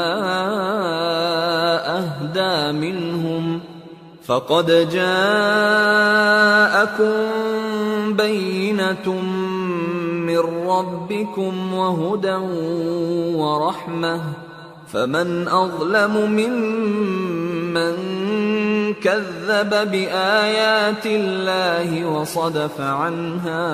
[SPEAKER 1] أَهْدَى مِنْهُمْ فَقَدْ جَاءَكُمْ بَيِّنَةٌ مِّن رَّبِّكُمْ وَهُدًى وَرَحْمَةٌ فَمَنْ أَظْلَمُ مِمَّنْ كَذَّبَ بِآيَاتِ اللَّهِ وَصَدَفَ عَنْهَا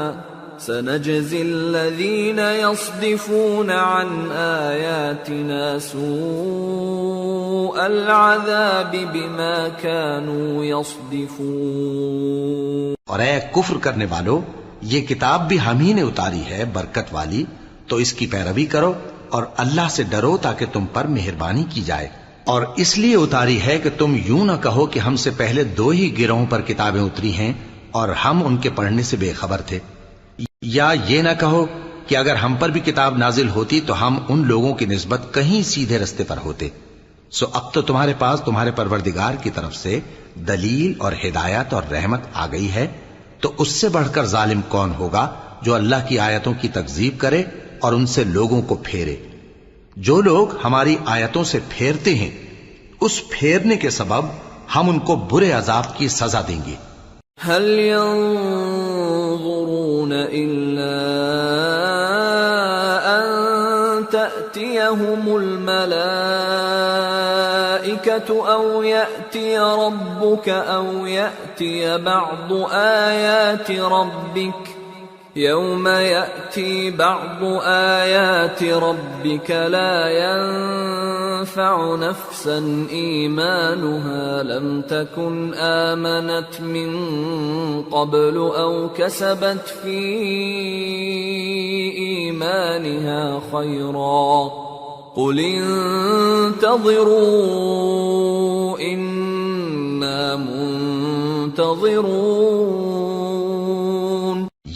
[SPEAKER 1] سَنَجْزِي الَّذِينَ يَصْدِفُونَ عَنْ آيَاتِنَا سُوءَ الْعَذَابِ بِمَا كَانُوا يَصْدِفُونَ۔
[SPEAKER 2] اور اے کفر کرنے والو، یہ کتاب بھی ہم ہی نے اتاری ہے برکت والی، تو اس کی پیروی کرو اور اللہ سے ڈرو تاکہ تم پر مہربانی کی جائے۔ اور اس لیے اتاری ہے کہ تم یوں نہ کہو کہ ہم سے پہلے 2 ہی گروہوں پر کتابیں اتری ہیں اور ہم ان کے پڑھنے سے بے خبر تھے، یا یہ نہ کہو کہ اگر ہم پر بھی کتاب نازل ہوتی تو ہم ان لوگوں کی نسبت کہیں سیدھے رستے پر ہوتے۔ سو اب تو تمہارے پاس تمہارے پروردگار کی طرف سے دلیل اور ہدایت اور رحمت آ گئی ہے، تو اس سے بڑھ کر ظالم کون ہوگا جو اللہ کی آیتوں کی تکذیب کرے اور ان سے لوگوں کو پھیرے۔ جو لوگ ہماری آیتوں سے پھیرتے ہیں اس پھیرنے کے سبب ہم ان کو برے عذاب کی سزا دیں گے۔
[SPEAKER 1] هل ينظرون إلا أن تأتيهم الملائكة أو يأتي ربك أو يأتي بعض آيات ربك يوم يأتي بعض آيات ربك لا ينفع نفسا إيمانها لم تكن آمنت من قبل أو كسبت في إيمانها خيرا قل انتظروا إنا منتظرون۔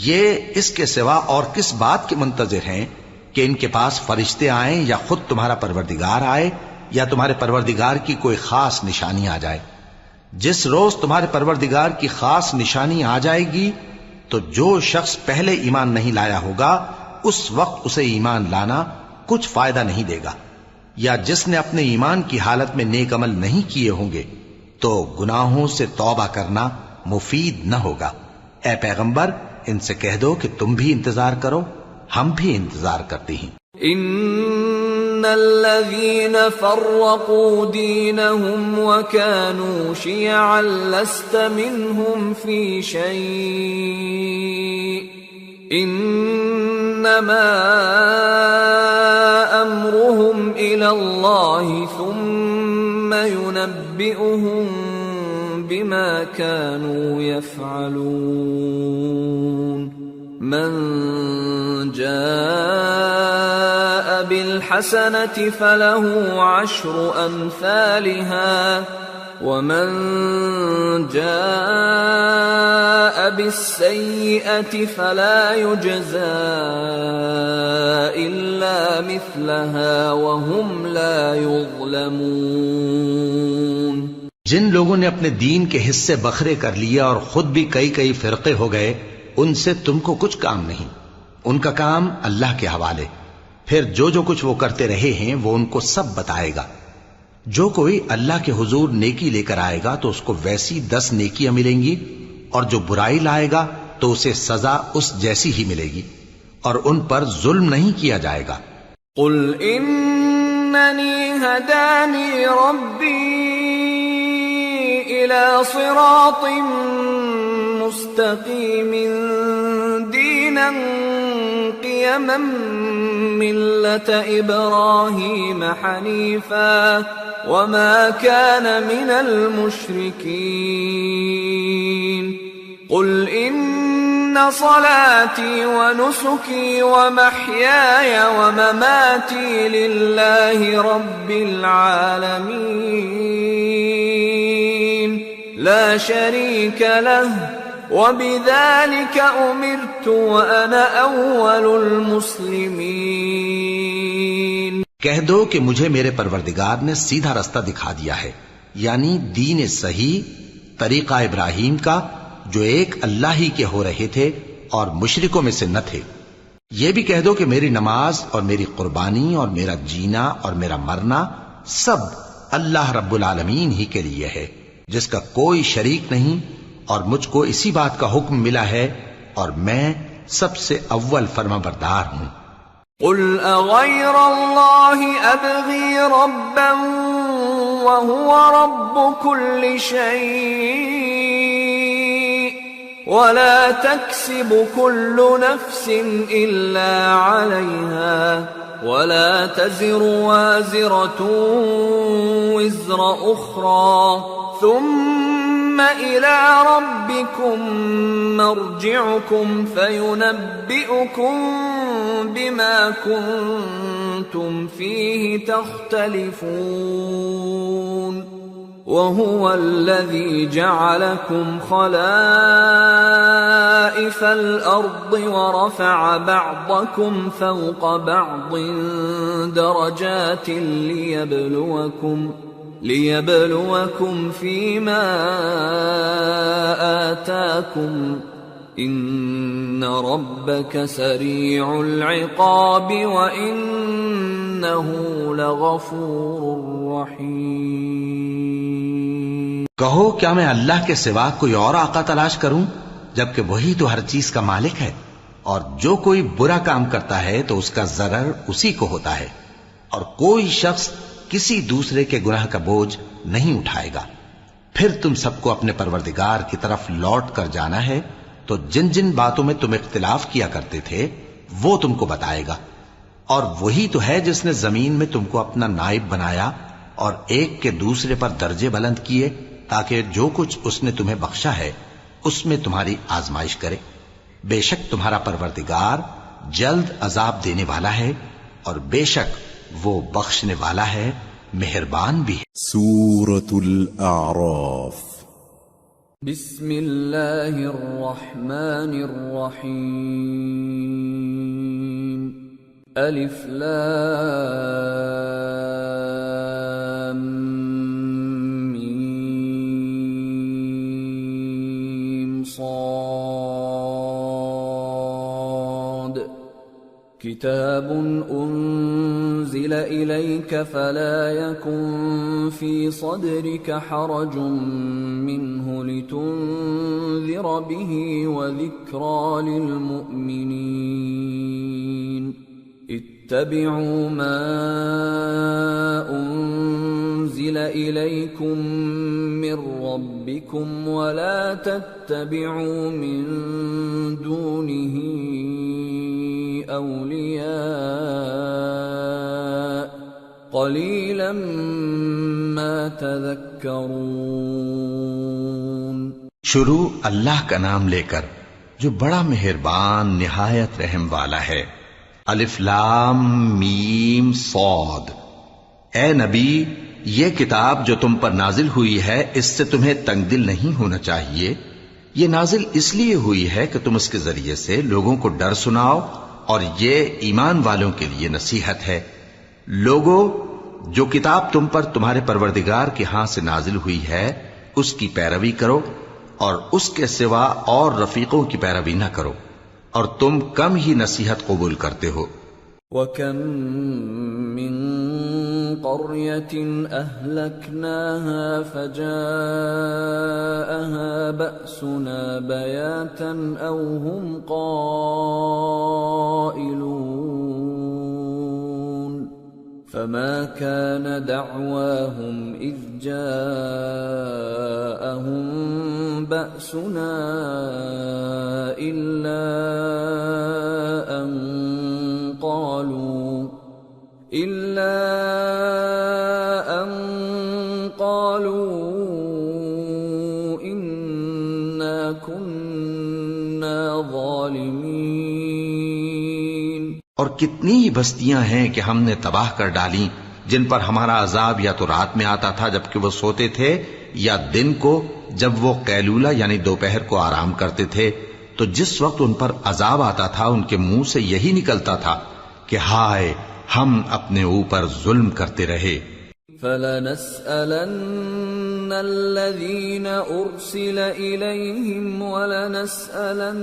[SPEAKER 2] یہ اس کے سوا اور کس بات کے منتظر ہیں کہ ان کے پاس فرشتے آئیں یا خود تمہارا پروردگار آئے یا تمہارے پروردگار کی کوئی خاص نشانی آ جائے؟ جس روز تمہارے پروردگار کی خاص نشانی آ جائے گی تو جو شخص پہلے ایمان نہیں لایا ہوگا اس وقت اسے ایمان لانا کچھ فائدہ نہیں دے گا، یا جس نے اپنے ایمان کی حالت میں نیک عمل نہیں کیے ہوں گے تو گناہوں سے توبہ کرنا مفید نہ ہوگا۔ اے پیغمبر ان سے کہہ دو کہ تم بھی انتظار کرو، ہم بھی انتظار کرتے ہیں۔
[SPEAKER 1] ان الذين فرقوا دينهم وكانوا شيعا لست منهم في شيء انما امرهم الى الله ثم ينبئهم بما كانوا يفعلون۔ من جاء بالحسنة فله 10 أمثالها ومن جاء بالسيئة فلا يجزى إلا مثلها وهم لا يظلمون۔
[SPEAKER 2] جن لوگوں نے اپنے دین کے حصے بکھرے کر لیا اور خود بھی کئی کئی فرقے ہو گئے، ان سے تم کو کچھ کام نہیں، ان کا کام اللہ کے حوالے، پھر جو جو کچھ وہ کرتے رہے ہیں وہ ان کو سب بتائے گا۔ جو کوئی اللہ کے حضور نیکی لے کر آئے گا تو اس کو ویسی 10 نیکیاں ملیں گی، اور جو برائی لائے گا تو اسے سزا اس جیسی ہی ملے گی، اور ان پر ظلم نہیں کیا جائے گا۔
[SPEAKER 1] قل اننی ہدانی ربی الى صراط مستقیم دینا قیما ملة ابراہیم حنیفا وما كان من المشركين قل إن صلاتي ونسكي ومحياي ومماتي لله رب العالمين لا شريك له وبذلك أمرت وأنا أول المسلمين۔
[SPEAKER 2] کہہ دو کہ مجھے میرے پروردگار نے سیدھا رستہ دکھا دیا ہے، یعنی دین صحیح، طریقہ ابراہیم کا، جو ایک اللہ ہی کے ہو رہے تھے اور مشرکوں میں سے نہ تھے۔ یہ بھی کہہ دو کہ میری نماز اور میری قربانی اور میرا جینا اور میرا مرنا سب اللہ رب العالمین ہی کے لیے ہے، جس کا کوئی شریک نہیں، اور مجھ کو اسی بات کا حکم ملا ہے اور میں سب سے اول فرما بردار ہوں۔
[SPEAKER 1] قل اغير الله ابغي ربا وهو رب كل شيء ولا تكسب كل نفس الا عليها ولا تزر وازرة وزر اخرى ثم إلى ربكم مرجعكم فينبئكم بما كنتم فيه تختلفون وهو الذي جعلكم خلائف الأرض ورفع بعضكم فوق بعض درجات ليبلوكم فيما آتاكم إن ربك سريع العقاب وإنه لغفور رحيم۔
[SPEAKER 2] کہو کیا میں اللہ کے سوا کوئی اور آقا تلاش کروں جبکہ وہی تو ہر چیز کا مالک ہے، اور جو کوئی برا کام کرتا ہے تو اس کا ضرر اسی کو ہوتا ہے، اور کوئی شخص کسی دوسرے کے گناہ کا بوجھ نہیں اٹھائے گا۔ پھر تم سب کو اپنے پروردگار کی طرف لوٹ کر جانا ہے، تو جن جن باتوں میں تم اختلاف کیا کرتے تھے وہ تم کو بتائے گا، اور وہی تو ہے جس نے زمین میں تم کو اپنا نائب بنایا اور ایک کے دوسرے پر درجے بلند کیے، تاکہ جو کچھ اس نے تمہیں بخشا ہے اس میں تمہاری آزمائش کرے۔ بے شک تمہارا پروردگار جلد عذاب دینے والا ہے، اور بے شک وہ بخشنے والا ہے، مہربان بھی ہے۔
[SPEAKER 3] سورة الأعراف۔
[SPEAKER 1] بسم اللہ الرحمن الرحیم۔ الف لام میم صاد۔ کتاب انزل الیک فلا یکن فی صدرک حرج منه لتنذر به وذکرى للمؤمنین۔ اتبعوا ما انزل الیکم من ربکم ولا تتبعوا من دونه اولیاء قلیلا ما تذکرون۔
[SPEAKER 2] شروع اللہ کا نام لے کر جو بڑا مہربان نہایت رحم والا ہے۔ الف لام میم صاد۔ اے نبی، یہ کتاب جو تم پر نازل ہوئی ہے اس سے تمہیں تنگ دل نہیں ہونا چاہیے، یہ نازل اس لیے ہوئی ہے کہ تم اس کے ذریعے سے لوگوں کو ڈر سناؤ، اور یہ ایمان والوں کے لیے نصیحت ہے۔ لوگوں، جو کتاب تم پر تمہارے پروردگار کے ہاں سے نازل ہوئی ہے اس کی پیروی کرو، اور اس کے سوا اور رفیقوں کی پیروی نہ کرو، اور تم کم ہی نصیحت قبول کرتے ہو۔
[SPEAKER 1] وَكَم مِّن قَرْيَةٍ أَهْلَكْنَاهَا فَجَاءَهَا بَأْسُنَا بَيَاتًا أَوْ هُمْ قَائِلُونَ فَمَا كَانَ دَعْوَاهُمْ إِذْ جَاءَهُم بَأْسُنَا إِلَّا أن قالوا إنا كنا ظالمين۔
[SPEAKER 2] اور کتنی ہی بستیاں ہیں کہ ہم نے تباہ کر ڈالی جن پر ہمارا عذاب یا تو رات میں آتا تھا جبکہ وہ سوتے تھے، یا دن کو جب وہ قیلولہ یعنی دوپہر کو آرام کرتے تھے، تو جس وقت ان پر عذاب آتا تھا ان کے منہ سے یہی نکلتا تھا کہ ہائے ہم اپنے اوپر ظلم کرتے رہے۔
[SPEAKER 1] فَلَنَسْأَلَنَّ الَّذِينَ أُرْسِلَ إِلَيْهِمْ وَلَنَسْأَلَنَّ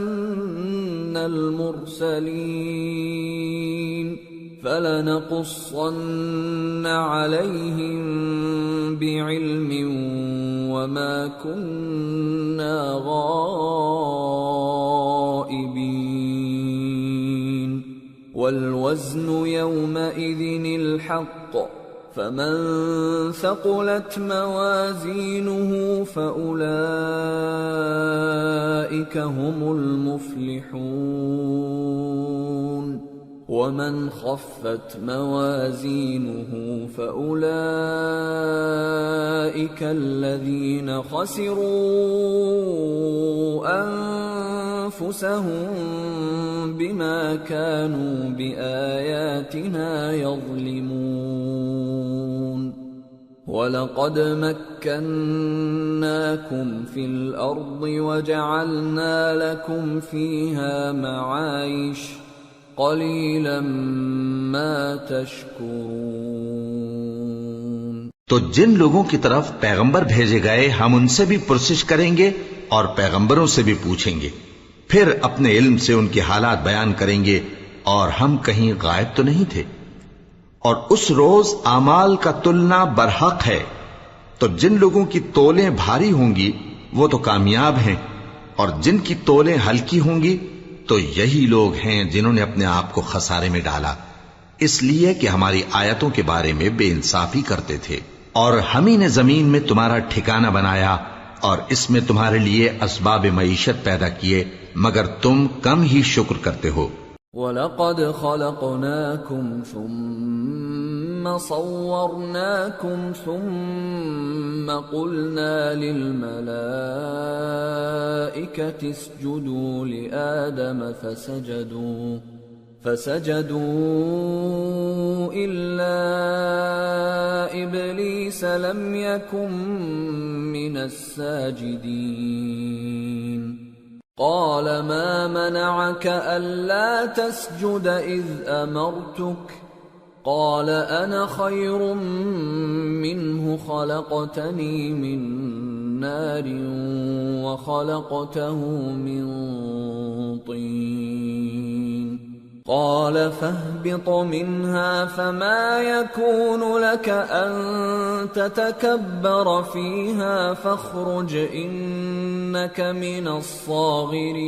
[SPEAKER 1] الْمُرْسَلِينَ فَلَنَقُصَّنَّ عَلَيْهِمْ بِعِلْمٍ وَمَا كُنَّا غَائِبِينَ وَالْوَزْنُ يَوْمَئِذٍ الْحَقُّ فَمَنْ ثَقُلَتْ مَوَازِينُهُ فَأُولَئِكَ هُمُ الْمُفْلِحُونَ وَمَنْ خَفَّتْ مَوَازِينُهُ فَأُولَئِكَ الَّذِينَ خَسِرُوا أَنفُسَهُم بِمَا كَانُوا بِآيَاتِنَا يَظْلِمُونَ وَلَقَدْ مَكَّنَّاكُمْ فِي الْأَرْضِ وَجَعَلْنَا لَكُمْ فِيهَا مَعَايِشَ قَلِيلًا مَا تَشْكُرُونَ۔
[SPEAKER 2] تو جن لوگوں کی طرف پیغمبر بھیجے گئے ہم ان سے بھی پرسش کریں گے اور پیغمبروں سے بھی پوچھیں گے، پھر اپنے علم سے ان کے حالات بیان کریں گے، اور ہم کہیں غائب تو نہیں تھے۔ اور اس روز اعمال کا تلنا برحق ہے، تو جن لوگوں کی تولیں بھاری ہوں گی وہ تو کامیاب ہیں، اور جن کی تولیں ہلکی ہوں گی تو یہی لوگ ہیں جنہوں نے اپنے آپ کو خسارے میں ڈالا، اس لیے کہ ہماری آیتوں کے بارے میں بے انصافی کرتے تھے۔ اور ہم ہی نے زمین میں تمہارا ٹھکانہ بنایا اور اس میں تمہارے لیے اسباب معیشت پیدا کیے، مگر تم کم ہی شکر کرتے ہو۔
[SPEAKER 1] وَلَقَدْ خَلَقْنَاكُمْ ثُمَّ صَوَّرْنَاكُمْ ثُمَّ قُلْنَا لِلْمَلَائِكَةِ اسْجُدُوا لِآدَمَ فَسَجَدُوا إِلَّا إِبْلِيسَ لَمْ يَكُنْ مِنَ السَّاجِدِينَ قَالَ مَا مَنَعَكَ أَلَّا تَسْجُدَ إِذْ أَمَرْتُكَ قَالَ أَنَا خَيْرٌ مِّنْهُ خَلَقْتَنِي مِنْ نَارٍ وَخَلَقْتَهُ مِنْ طِينٍ قَالَ فَاهْبِطْ مِنْهَا فَمَا يَكُونُ لَكَ أَن تَتَكَبَّرَ فِيهَا فَاخْرُجْ إِنَّكَ مِنَ الصَّاغِرِينَ۔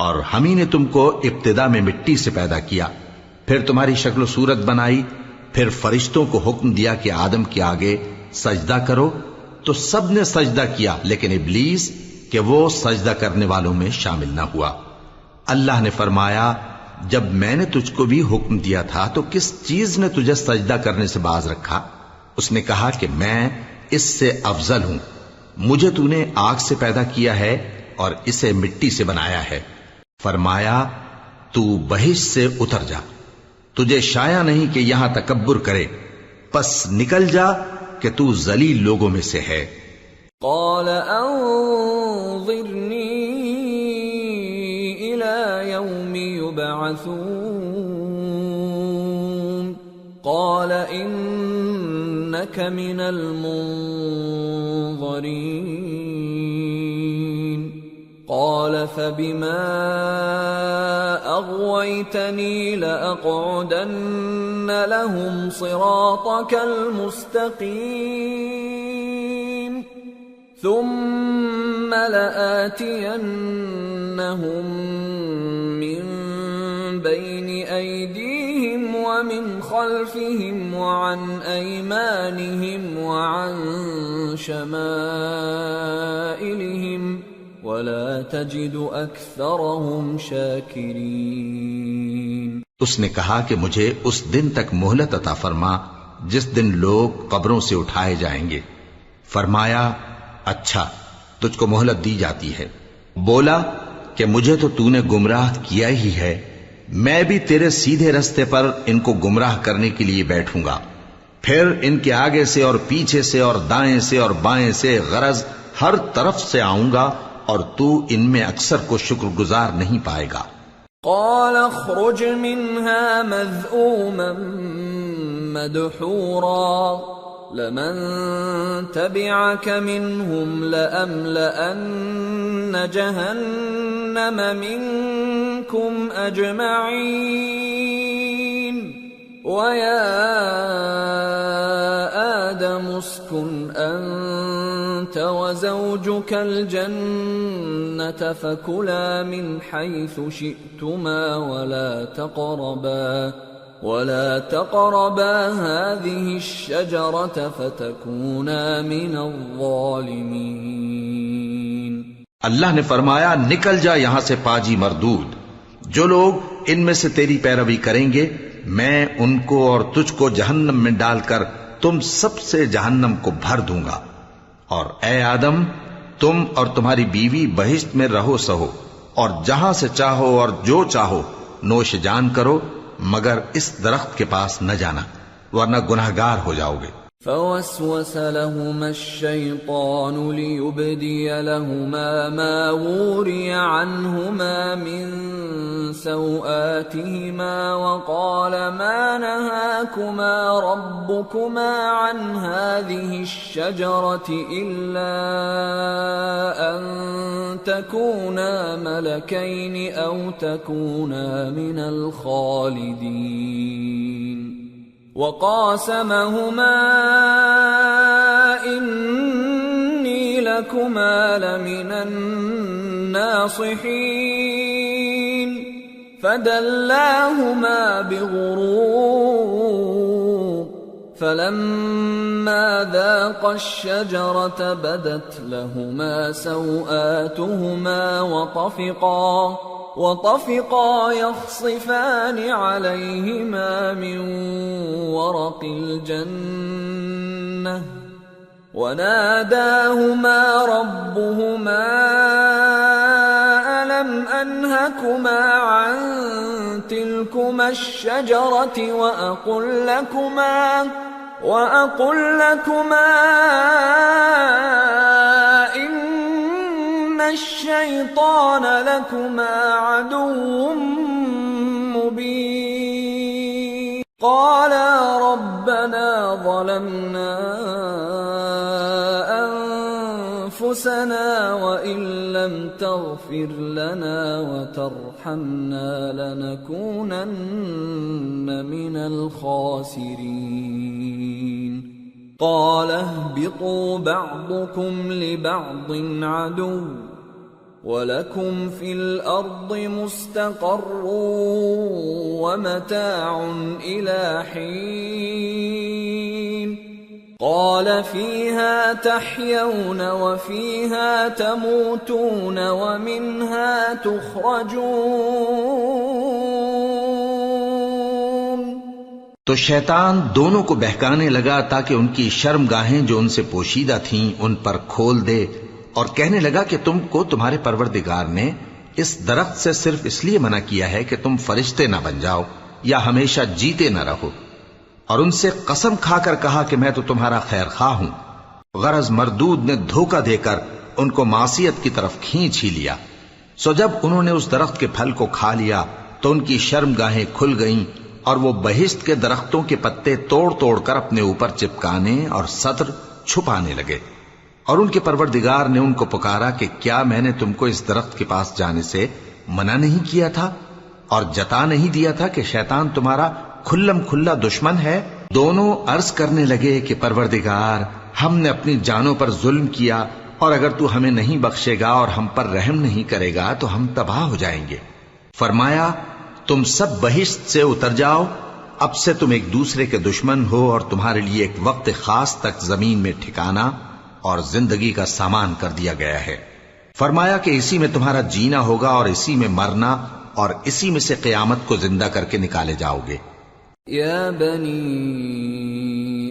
[SPEAKER 2] اور ہم ہی نے تم کو ابتدا میں مٹی سے پیدا کیا، پھر تمہاری شکل و صورت بنائی، پھر فرشتوں کو حکم دیا کہ آدم کے آگے سجدہ کرو، تو سب نے سجدہ کیا لیکن ابلیس کہ وہ سجدہ کرنے والوں میں شامل نہ ہوا۔ اللہ نے فرمایا، جب میں نے تجھ کو بھی حکم دیا تھا تو کس چیز نے تجھے سجدہ کرنے سے باز رکھا؟ اس نے کہا کہ میں اس سے افضل ہوں، مجھے تو نے آگ سے پیدا کیا ہے اور اسے مٹی سے بنایا ہے۔ فرمایا، تو بہشت سے اتر جا، تجھے شایع نہیں کہ یہاں تکبر کرے، پس نکل جا کہ تو ذلیل لوگوں میں سے ہے۔
[SPEAKER 1] قال أنظرني إلى يوم يبعثون قال إنك من المنظرين قال فبما أغويتني لأقعدن لهم صراطك المستقيم ثم لآتينهم من بين أيديهم ومن خلفهم وعن أيمانهم وعن شمائلهم ولا تجد أكثرهم شاكرين۔
[SPEAKER 2] اس نے کہا کہ مجھے اس دن تک مہلت عطا فرما جس دن لوگ قبروں سے اٹھائے جائیں گے۔ فرمایا اچھا، تجھ کو مہلت دی جاتی ہے۔ بولا کہ مجھے تو تو نے گمراہ کیا ہی ہے، میں بھی تیرے سیدھے رستے پر ان کو گمراہ کرنے کے لیے بیٹھوں گا، پھر ان کے آگے سے اور پیچھے سے اور دائیں سے اور بائیں سے غرض ہر طرف سے آؤں گا، اور تو ان میں اکثر کو شکر گزار نہیں پائے گا۔
[SPEAKER 1] قال اخرج منها مذءوما مدحورا لمن تبعك منهم لأملأن جهنم منكم أجمعين ويا آدم اسكن أنت وزوجك الجنة فكلا من حيث شئتما ولا تقربا هذه الشجرة فتكونا من الظالمين۔
[SPEAKER 2] اللہ نے فرمایا نکل جا یہاں سے پاجی مردود، جو لوگ ان میں سے تیری پیروی کریں گے میں ان کو اور تجھ کو جہنم میں ڈال کر تم سب سے جہنم کو بھر دوں گا، اور اے آدم تم اور تمہاری بیوی بہشت میں رہو سہو، اور جہاں سے چاہو اور جو چاہو نوش جان کرو، مگر اس درخت کے پاس نہ جانا ورنہ گناہگار ہو جاؤ گے۔
[SPEAKER 1] فوسوس لهما الشيطان ليبدي لهما ما وري عنهما من سوآتهما وقال ما نهاكما ربكما عن هذه الشجرة إلا أن تكونا ملكين أو تكونا من الخالدين وقاسمهما إني لكما لمن الناصحين فدلاهما بغرور فلما ذاقا الشجرة بدت لهما سوآتهما وطفقا يخصفان عليهما من ورق الجنة وناداهما ربهما ألم أنهكما عن تلكما الشجرة وأقل لكما إن الشيطان لكما عدو مبين قالا ربنا ظلمنا أنفسنا وإن لم تغفر لنا وترحمنا لنكونن من الخاسرين قال اهبطوا بعضكم لبعض عدو وَلَكُمْ فِي الْأَرْضِ مُسْتَقَرٌّ وَمَتَاعٌ إِلَى حِينٍ قَالَ فِيهَا تَحْيَوْنَ وَفِيهَا تَمُوتُونَ وَمِنْهَا تُخْرَجُونَ۔
[SPEAKER 2] تو شیطان دونوں کو بہکانے لگا تاکہ ان کی شرمگاہیں جو ان سے پوشیدہ تھیں ان پر کھول دے، اور کہنے لگا کہ تم کو تمہارے پروردگار نے اس درخت سے صرف اس لیے منع کیا ہے کہ تم فرشتے نہ بن جاؤ یا ہمیشہ جیتے نہ رہو، اور ان سے قسم کھا کر کہا کہ میں تو تمہارا خیر خواہ ہوں، غرض مردود نے دھوکہ دے کر ان کو معصیت کی طرف کھینچ ہی لیا۔ سو جب انہوں نے اس درخت کے پھل کو کھا لیا تو ان کی شرمگاہیں کھل گئیں اور وہ بہشت کے درختوں کے پتے توڑ توڑ کر اپنے اوپر چپکانے اور سطر چھپانے لگے۔ اور ان کے پروردگار نے ان کو پکارا کہ کیا میں نے تم کو اس درخت کے پاس جانے سے منع نہیں کیا تھا اور جتا نہیں دیا تھا کہ شیطان تمہارا کھلم کھلا دشمن ہے؟ دونوں عرض کرنے لگے کہ پروردگار، ہم نے اپنی جانوں پر ظلم کیا، اور اگر تو ہمیں نہیں بخشے گا اور ہم پر رحم نہیں کرے گا تو ہم تباہ ہو جائیں گے۔ فرمایا تم سب بہشت سے اتر جاؤ، اب سے تم ایک دوسرے کے دشمن ہو اور تمہارے لیے ایک وقت خاص تک زمین میں ٹھکانا اور زندگی کا سامان کر دیا گیا ہے۔ فرمایا کہ اسی میں تمہارا جینا ہوگا اور اسی میں مرنا اور اسی میں سے قیامت کو زندہ کر کے نکالے جاؤ گے۔
[SPEAKER 1] یا بنی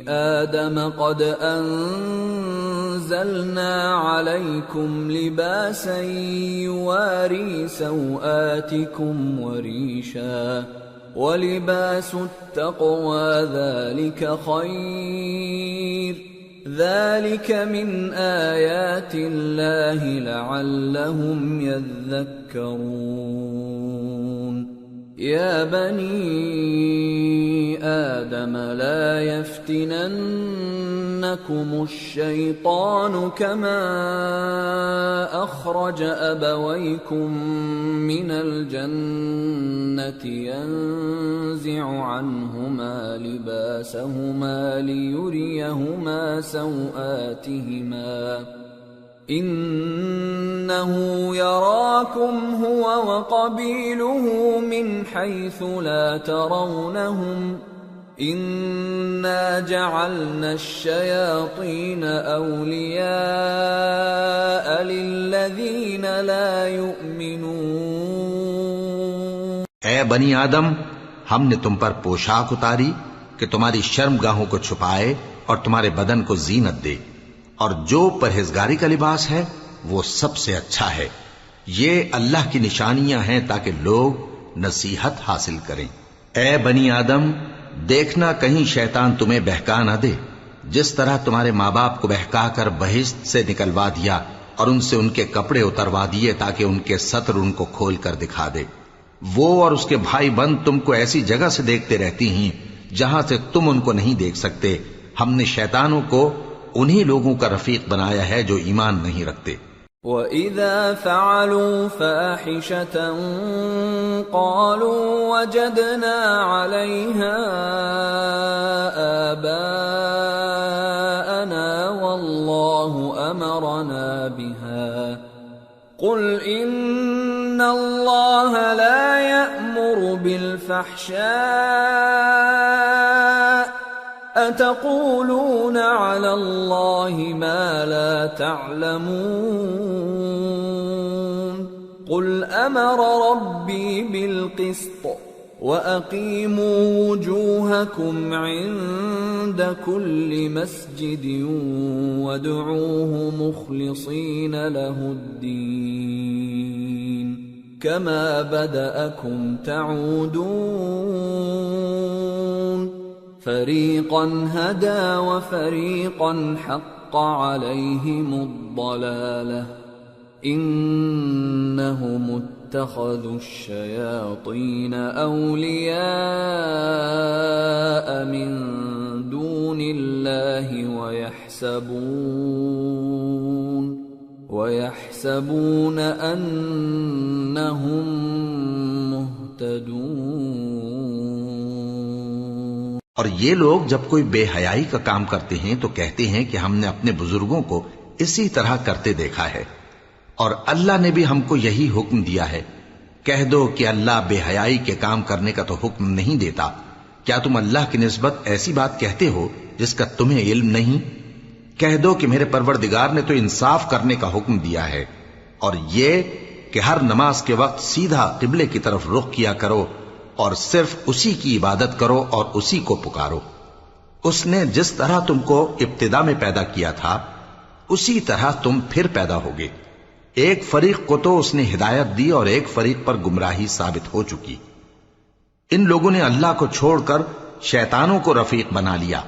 [SPEAKER 1] آدم قد انزلنا علیکم لباسا یواری سوآتکم وریشا ولباس التقوى ذلك خیر ذلك من آیات اللہ لعلهم یذکرون۔ یا بنی آدم لا يفتننكم الشیطان كما اخرج ابویکم من الجنة ينزع عنهما لباسهما ليريهما سوآتهما إنه يراكم هو وقبيله من حيث لا ترونهم إنا جعلنا الشياطين أولياء للذين لا يؤمنون۔
[SPEAKER 2] اے بنی آدم، ہم نے تم پر پوشاک اتاری کہ تمہاری شرمگاہوں کو چھپائے اور تمہارے بدن کو زینت دے، اور جو پرہیزگاری کا لباس ہے وہ سب سے اچھا ہے۔ یہ اللہ کی نشانیاں ہیں تاکہ لوگ نصیحت حاصل کریں۔ اے بنی آدم، دیکھنا کہیں شیطان تمہیں بہکا نہ دے، جس طرح تمہارے ماں باپ کو بہکا کر بہشت سے نکلوا دیا اور ان سے ان کے کپڑے اتروا دیے تاکہ ان کے سطر ان کو کھول کر دکھا دے۔ وہ اور اس کے بھائی بند تم کو ایسی جگہ سے دیکھتے رہتی ہیں جہاں سے تم ان کو نہیں دیکھ سکتے۔ ہم نے شیطانوں کو انہی لوگوں کا رفیق بنایا ہے جو ایمان نہیں رکھتے۔
[SPEAKER 1] وَإِذَا فَعَلُوا فَاحِشَةً قَالُوا وَجَدْنَا عَلَيْهَا آبَاءَنَا وَاللَّهُ أَمَرَنَا بِهَا قُلْ إِنَّ اللَّهَ لَا يَأْمُرُ بِالْفَحْشَاءِ أَتَقُولُونَ عَلَى اللَّهِ مَا لَا تَعْلَمُونَ قُلْ أَمَرَ رَبِّي بِالْقِسْطِ وَأَقِيمُوا وُجُوهَكُمْ عِندَ كُلِّ مَسْجِدٍ وَادْعُوهُ مُخْلِصِينَ لَهُ الدِّينَ كَمَا بَدَأَكُمْ تَعُودُونَ فَرِيقًا هَدَى وَفَرِيقًا حَقَّ عَلَيْهِمُ الضَّلَالَةُ إِنَّهُمُ اتَّخَذُوا الشَّيَاطِينَ أَوْلِيَاءَ مِن دُونِ اللَّهِ وَيَحْسَبُونَ أَنَّهُمْ مُهْتَدُونَ۔
[SPEAKER 2] اور یہ لوگ جب کوئی بے حیائی کا کام کرتے ہیں تو کہتے ہیں کہ ہم نے اپنے بزرگوں کو اسی طرح کرتے دیکھا ہے، اور اللہ نے بھی ہم کو یہی حکم دیا ہے۔ کہہ دو کہ اللہ بے حیائی کے کام کرنے کا تو حکم نہیں دیتا، کیا تم اللہ کی نسبت ایسی بات کہتے ہو جس کا تمہیں علم نہیں؟ کہہ دو کہ میرے پروردگار نے تو انصاف کرنے کا حکم دیا ہے، اور یہ کہ ہر نماز کے وقت سیدھا قبلے کی طرف رخ کیا کرو اور صرف اسی کی عبادت کرو اور اسی کو پکارو۔ اس نے جس طرح تم کو ابتدا میں پیدا کیا تھا اسی طرح تم پھر پیدا ہوگے۔ ایک فریق کو تو اس نے ہدایت دی اور ایک فریق پر گمراہی ثابت ہو چکی۔ ان لوگوں نے اللہ کو چھوڑ کر شیطانوں کو رفیق بنا لیا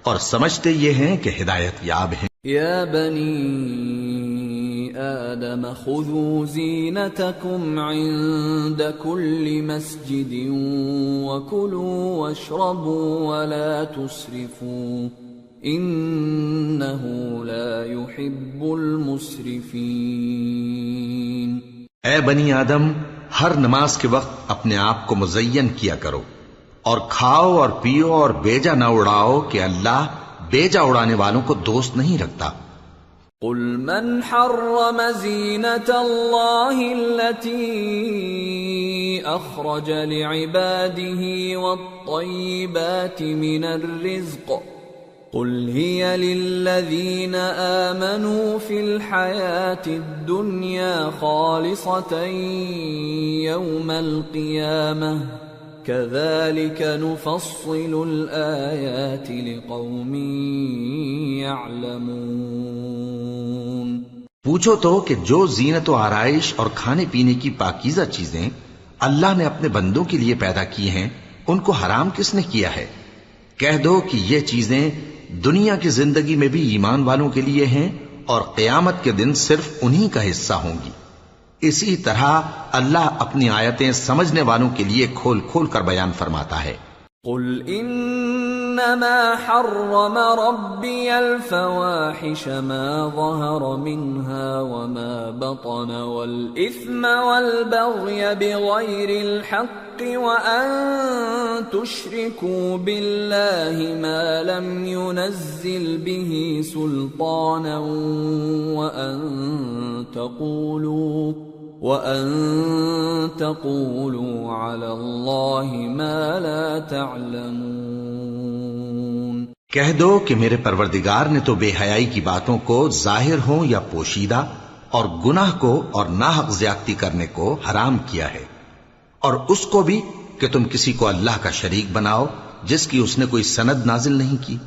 [SPEAKER 2] اور سمجھتے یہ ہیں کہ ہدایت یاب ہیں۔
[SPEAKER 1] يا بني آدم خذوا زينتكم عند كل مسجد وكلوا واشربوا ولا تسرفوا إنه لا يحب المسرفين.
[SPEAKER 2] اے بنی آدم، ہر نماز کے وقت اپنے آپ کو مزین کیا کرو، اور کھاؤ اور پیو اور بیجا نہ اڑاؤ کہ اللہ بیجا اڑانے والوں کو دوست نہیں رکھتا.
[SPEAKER 1] قل من حرم زینة اللہ التي اخرج لعباده والطیبات من الرزق قل هي للذین آمنوا في الحياة الدنيا خالصة يوم القيامة كذلك نفصل الآيات لقوم يعلمون.
[SPEAKER 2] پوچھو تو کہ جو زینت و آرائش اور کھانے پینے کی پاکیزہ چیزیں اللہ نے اپنے بندوں کے لیے پیدا کی ہیں ان کو حرام کس نے کیا ہے؟ کہہ دو کہ یہ چیزیں دنیا کی زندگی میں بھی ایمان والوں کے لیے ہیں اور قیامت کے دن صرف انہی کا حصہ ہوں گی. اسی طرح اللہ اپنی آیتیں سمجھنے والوں کے لیے کھول کھول کر بیان فرماتا ہے.
[SPEAKER 1] قل انما حرم ربي الفواحش ما ظهر منها وما بطن والاثم والبغي بغير الحق وان تشركوا بالله ما لم ينزل به سلطانا وَأَن تَقُولُوا عَلَى اللَّهِ مَا لَا تَعْلَمُونَ.
[SPEAKER 2] کہہ دو کہ میرے پروردگار نے تو بے حیائی کی باتوں کو ظاہر ہوں یا پوشیدہ اور گناہ کو اور ناحق زیادتی کرنے کو حرام کیا ہے، اور اس کو بھی کہ تم کسی کو اللہ کا شریک بناؤ جس کی اس نے کوئی سند نازل نہیں کی،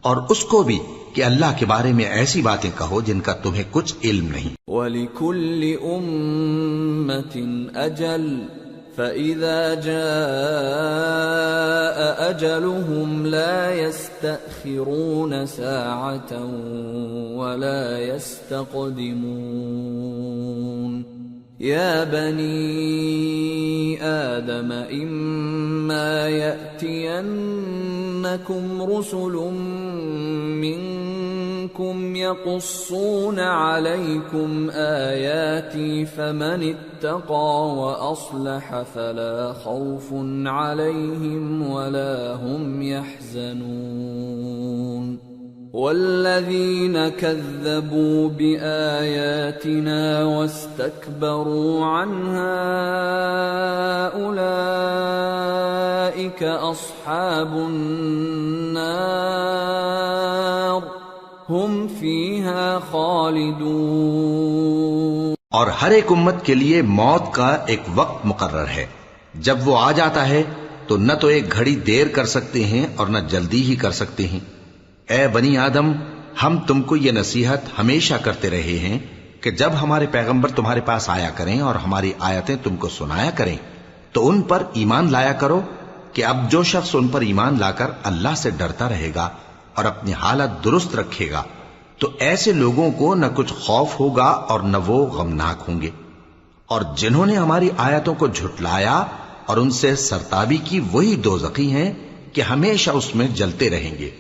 [SPEAKER 2] اور اس کو بھی کہ اللہ کے بارے میں ایسی باتیں کہو جن کا تمہیں کچھ علم نہیں.
[SPEAKER 1] وَلِكُلِّ أُمَّةٍ أَجَلٌ فَإِذَا جَاءَ أَجَلُهُمْ لَا يَسْتَأْخِرُونَ سَاعَةً وَلَا يَسْتَقْدِمُونَ. يَا بَنِي آدَمَ إِمَّا يَأْتِيَنَّكُمْ رُسُلٌ مِّنكُمْ يَقُصُّونَ عَلَيْكُمْ آيَاتِي فَمَنِ اتَّقَى وَأَصْلَحَ فَلَا خَوْفٌ عَلَيْهِمْ وَلَا هُمْ يَحْزَنُونَ. والذين كذبوا بآياتنا واستكبروا عنها أولئك أصحاب النار هم فيها خالدون.
[SPEAKER 2] اور ہر ایک امت کے لیے موت کا ایک وقت مقرر ہے، جب وہ آ جاتا ہے تو نہ تو ایک گھڑی دیر کر سکتے ہیں اور نہ جلدی ہی کر سکتے ہیں. اے بنی آدم، ہم تم کو یہ نصیحت ہمیشہ کرتے رہے ہیں کہ جب ہمارے پیغمبر تمہارے پاس آیا کریں اور ہماری آیتیں تم کو سنایا کریں تو ان پر ایمان لایا کرو کہ اب جو شخص ان پر ایمان لا کر اللہ سے ڈرتا رہے گا اور اپنی حالت درست رکھے گا تو ایسے لوگوں کو نہ کچھ خوف ہوگا اور نہ وہ غمناک ہوں گے. اور جنہوں نے ہماری آیتوں کو جھٹلایا اور ان سے سرتابی کی وہی دوزخی ہیں کہ ہمیشہ اس میں جلتے رہیں گے.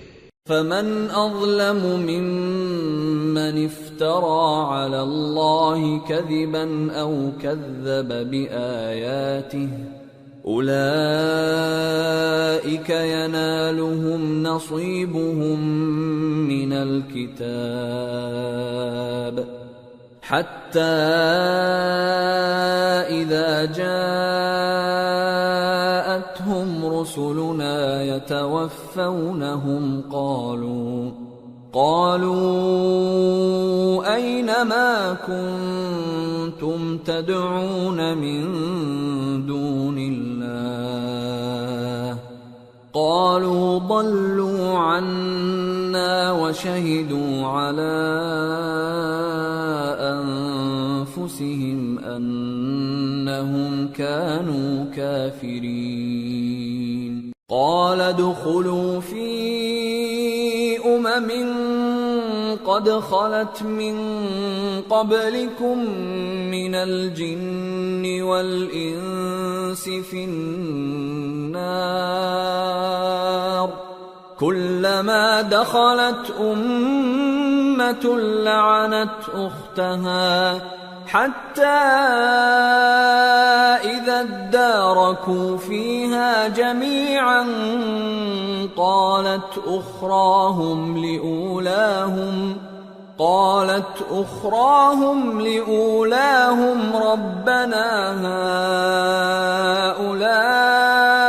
[SPEAKER 1] فمن اظلم ممن افترى على الله كذبا او كذب بآياته اولئك ينالهم نصيبهم من الكتاب حتى إذا جاءتهم رسلنا يتوفونهم قالوا أين ما كنتم تدعون من دون الله قالوا ضلوا عنا وشهدوا على أنفسهم أنهم كانوا كافرين. قال ادخلوا في قد خلت من قبلكم من الجن والإنس في النار كلما دخلت أمة لعنت أختها حتى إذا اداركوا فيها جميعا قالت أخراهم لأولاهم ربنا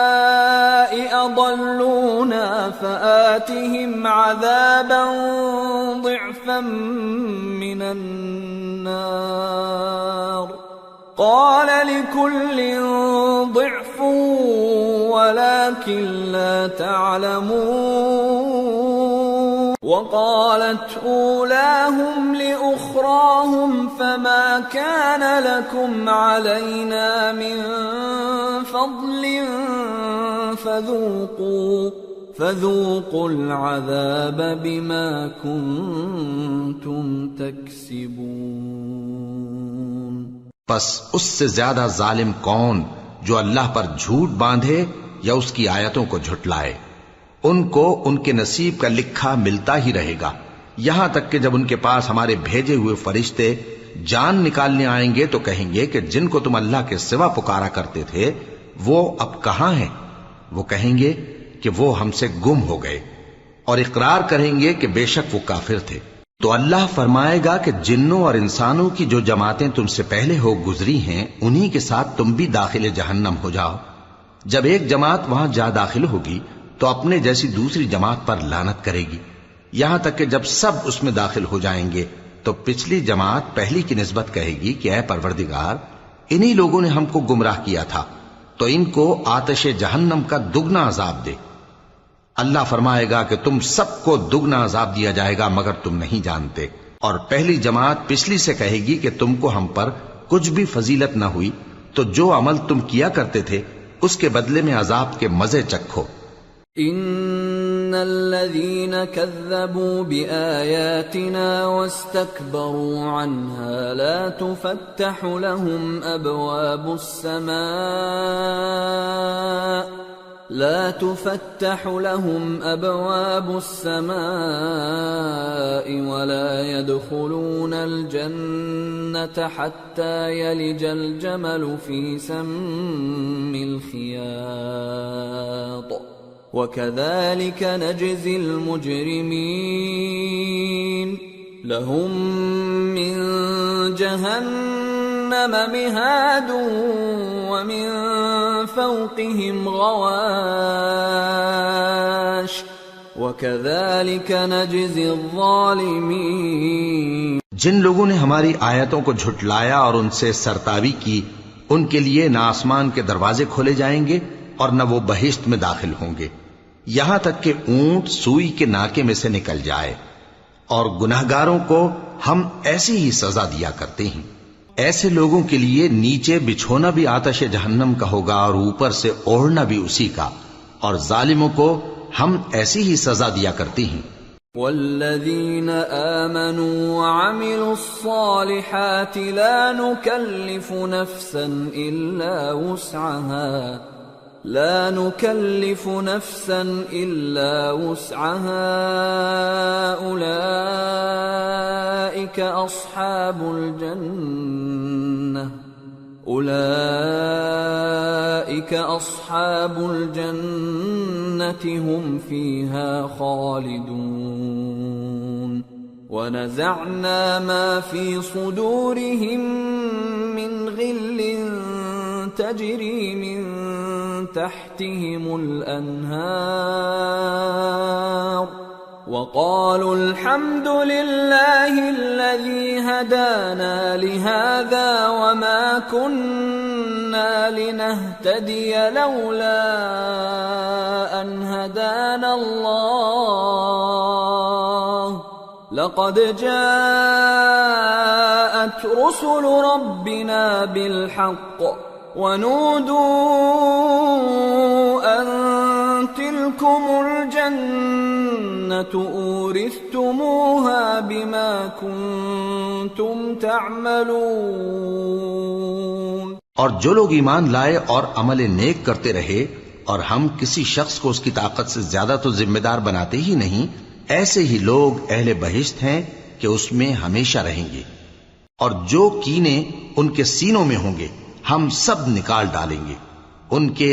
[SPEAKER 1] هؤلاء أضلونا فآتهم عذابا ضعفا من النار قال لكل ضعف ولكن لا تعلمون وقالت أولاهم لأخراهم فما كان لكم علينا من فضل فذوقوا العذاب بما كنتم تكسبون۔
[SPEAKER 2] پس اس سے زیادہ ظالم کون جو اللہ پر جھوٹ باندھے یا اس کی آیتوں کو جھٹلائے؟ ان کو ان کے نصیب کا لکھا ملتا ہی رہے گا، یہاں تک کہ جب ان کے پاس ہمارے بھیجے ہوئے فرشتے جان نکالنے آئیں گے تو کہیں گے کہ جن کو تم اللہ کے سوا پکارا کرتے تھے وہ اب کہاں ہیں؟ وہ کہیں گے کہ وہ ہم سے گم ہو گئے، اور اقرار کریں گے کہ بے شک وہ کافر تھے۔ تو اللہ فرمائے گا کہ جنوں اور انسانوں کی جو جماعتیں تم سے پہلے ہو گزری ہیں انہی کے ساتھ تم بھی داخل جہنم ہو جاؤ۔ جب ایک جماعت وہاں جا داخل ہوگی تو اپنے جیسی دوسری جماعت پر لعنت کرے گی، یہاں تک کہ جب سب اس میں داخل ہو جائیں گے تو پچھلی جماعت پہلی کی نسبت کہے گی کہ اے پروردگار، انہی لوگوں نے ہم کو گمراہ کیا تھا، تو ان کو آتش جہنم کا دگنا عذاب دے۔ اللہ فرمائے گا کہ تم سب کو دگنا عذاب دیا جائے گا مگر تم نہیں جانتے۔ اور پہلی جماعت پچھلی سے کہے گی کہ تم کو ہم پر کچھ بھی فضیلت نہ ہوئی، تو جو عمل تم کیا کرتے تھے اس کے بدلے میں عذاب کے مزے چکھو۔
[SPEAKER 1] ان الذين كذبوا بآياتنا واستكبروا عنها لا تفتح لهم أبواب السماء ولا يدخلون الجنة حتى يلج الجمل في سم الخياط وكذلك نجزي المجرمين لهم من جهنم مهاد ومن فوقهم غواش وكذلك نجزي الظالمين۔
[SPEAKER 2] جن لوگوں نے ہماری آیتوں کو جھٹلایا اور ان سے سرتابی کی، ان کے لیے نہ آسمان کے دروازے کھولے جائیں گے اور نہ وہ بہشت میں داخل ہوں گے، یہاں تک کہ اونٹ سوئی کے ناکے میں سے نکل جائے۔ اور گناہگاروں کو ہم ایسی ہی سزا دیا کرتے ہیں۔ ایسے لوگوں کے لیے نیچے بچھونا بھی آتش جہنم کا ہوگا اور اوپر سے اوڑھنا بھی اسی کا، اور ظالموں کو ہم ایسی ہی سزا دیا کرتے ہیں۔
[SPEAKER 1] والذین آمنوا وعملوا الصالحات لا نکلف نفسا إلا وسعها أولئك أصحاب الجنة هم فيها خالدون ونزعنا ما في صدورهم من غل تجري من تحتهم الأنهار وقالوا الحمد لله الذي هدانا لهذا وما كنا لنهتدي لولا أن هدانا الله لقد جاءت رسل ربنا بالحق ونودوا أن تلكم الجنة أورثتموها بما كنتم تعملون.
[SPEAKER 2] اور جو لوگ ایمان لائے اور عمل نیک کرتے رہے اور ہم کسی شخص کو اس کی طاقت سے زیادہ تو ذمہ دار بناتے ہی نہیں، ایسے ہی لوگ اہل بہشت ہیں کہ اس میں ہمیشہ رہیں گے. اور جو کینے ان کے سینوں میں ہوں گے ہم سب نکال ڈالیں گے. ان کے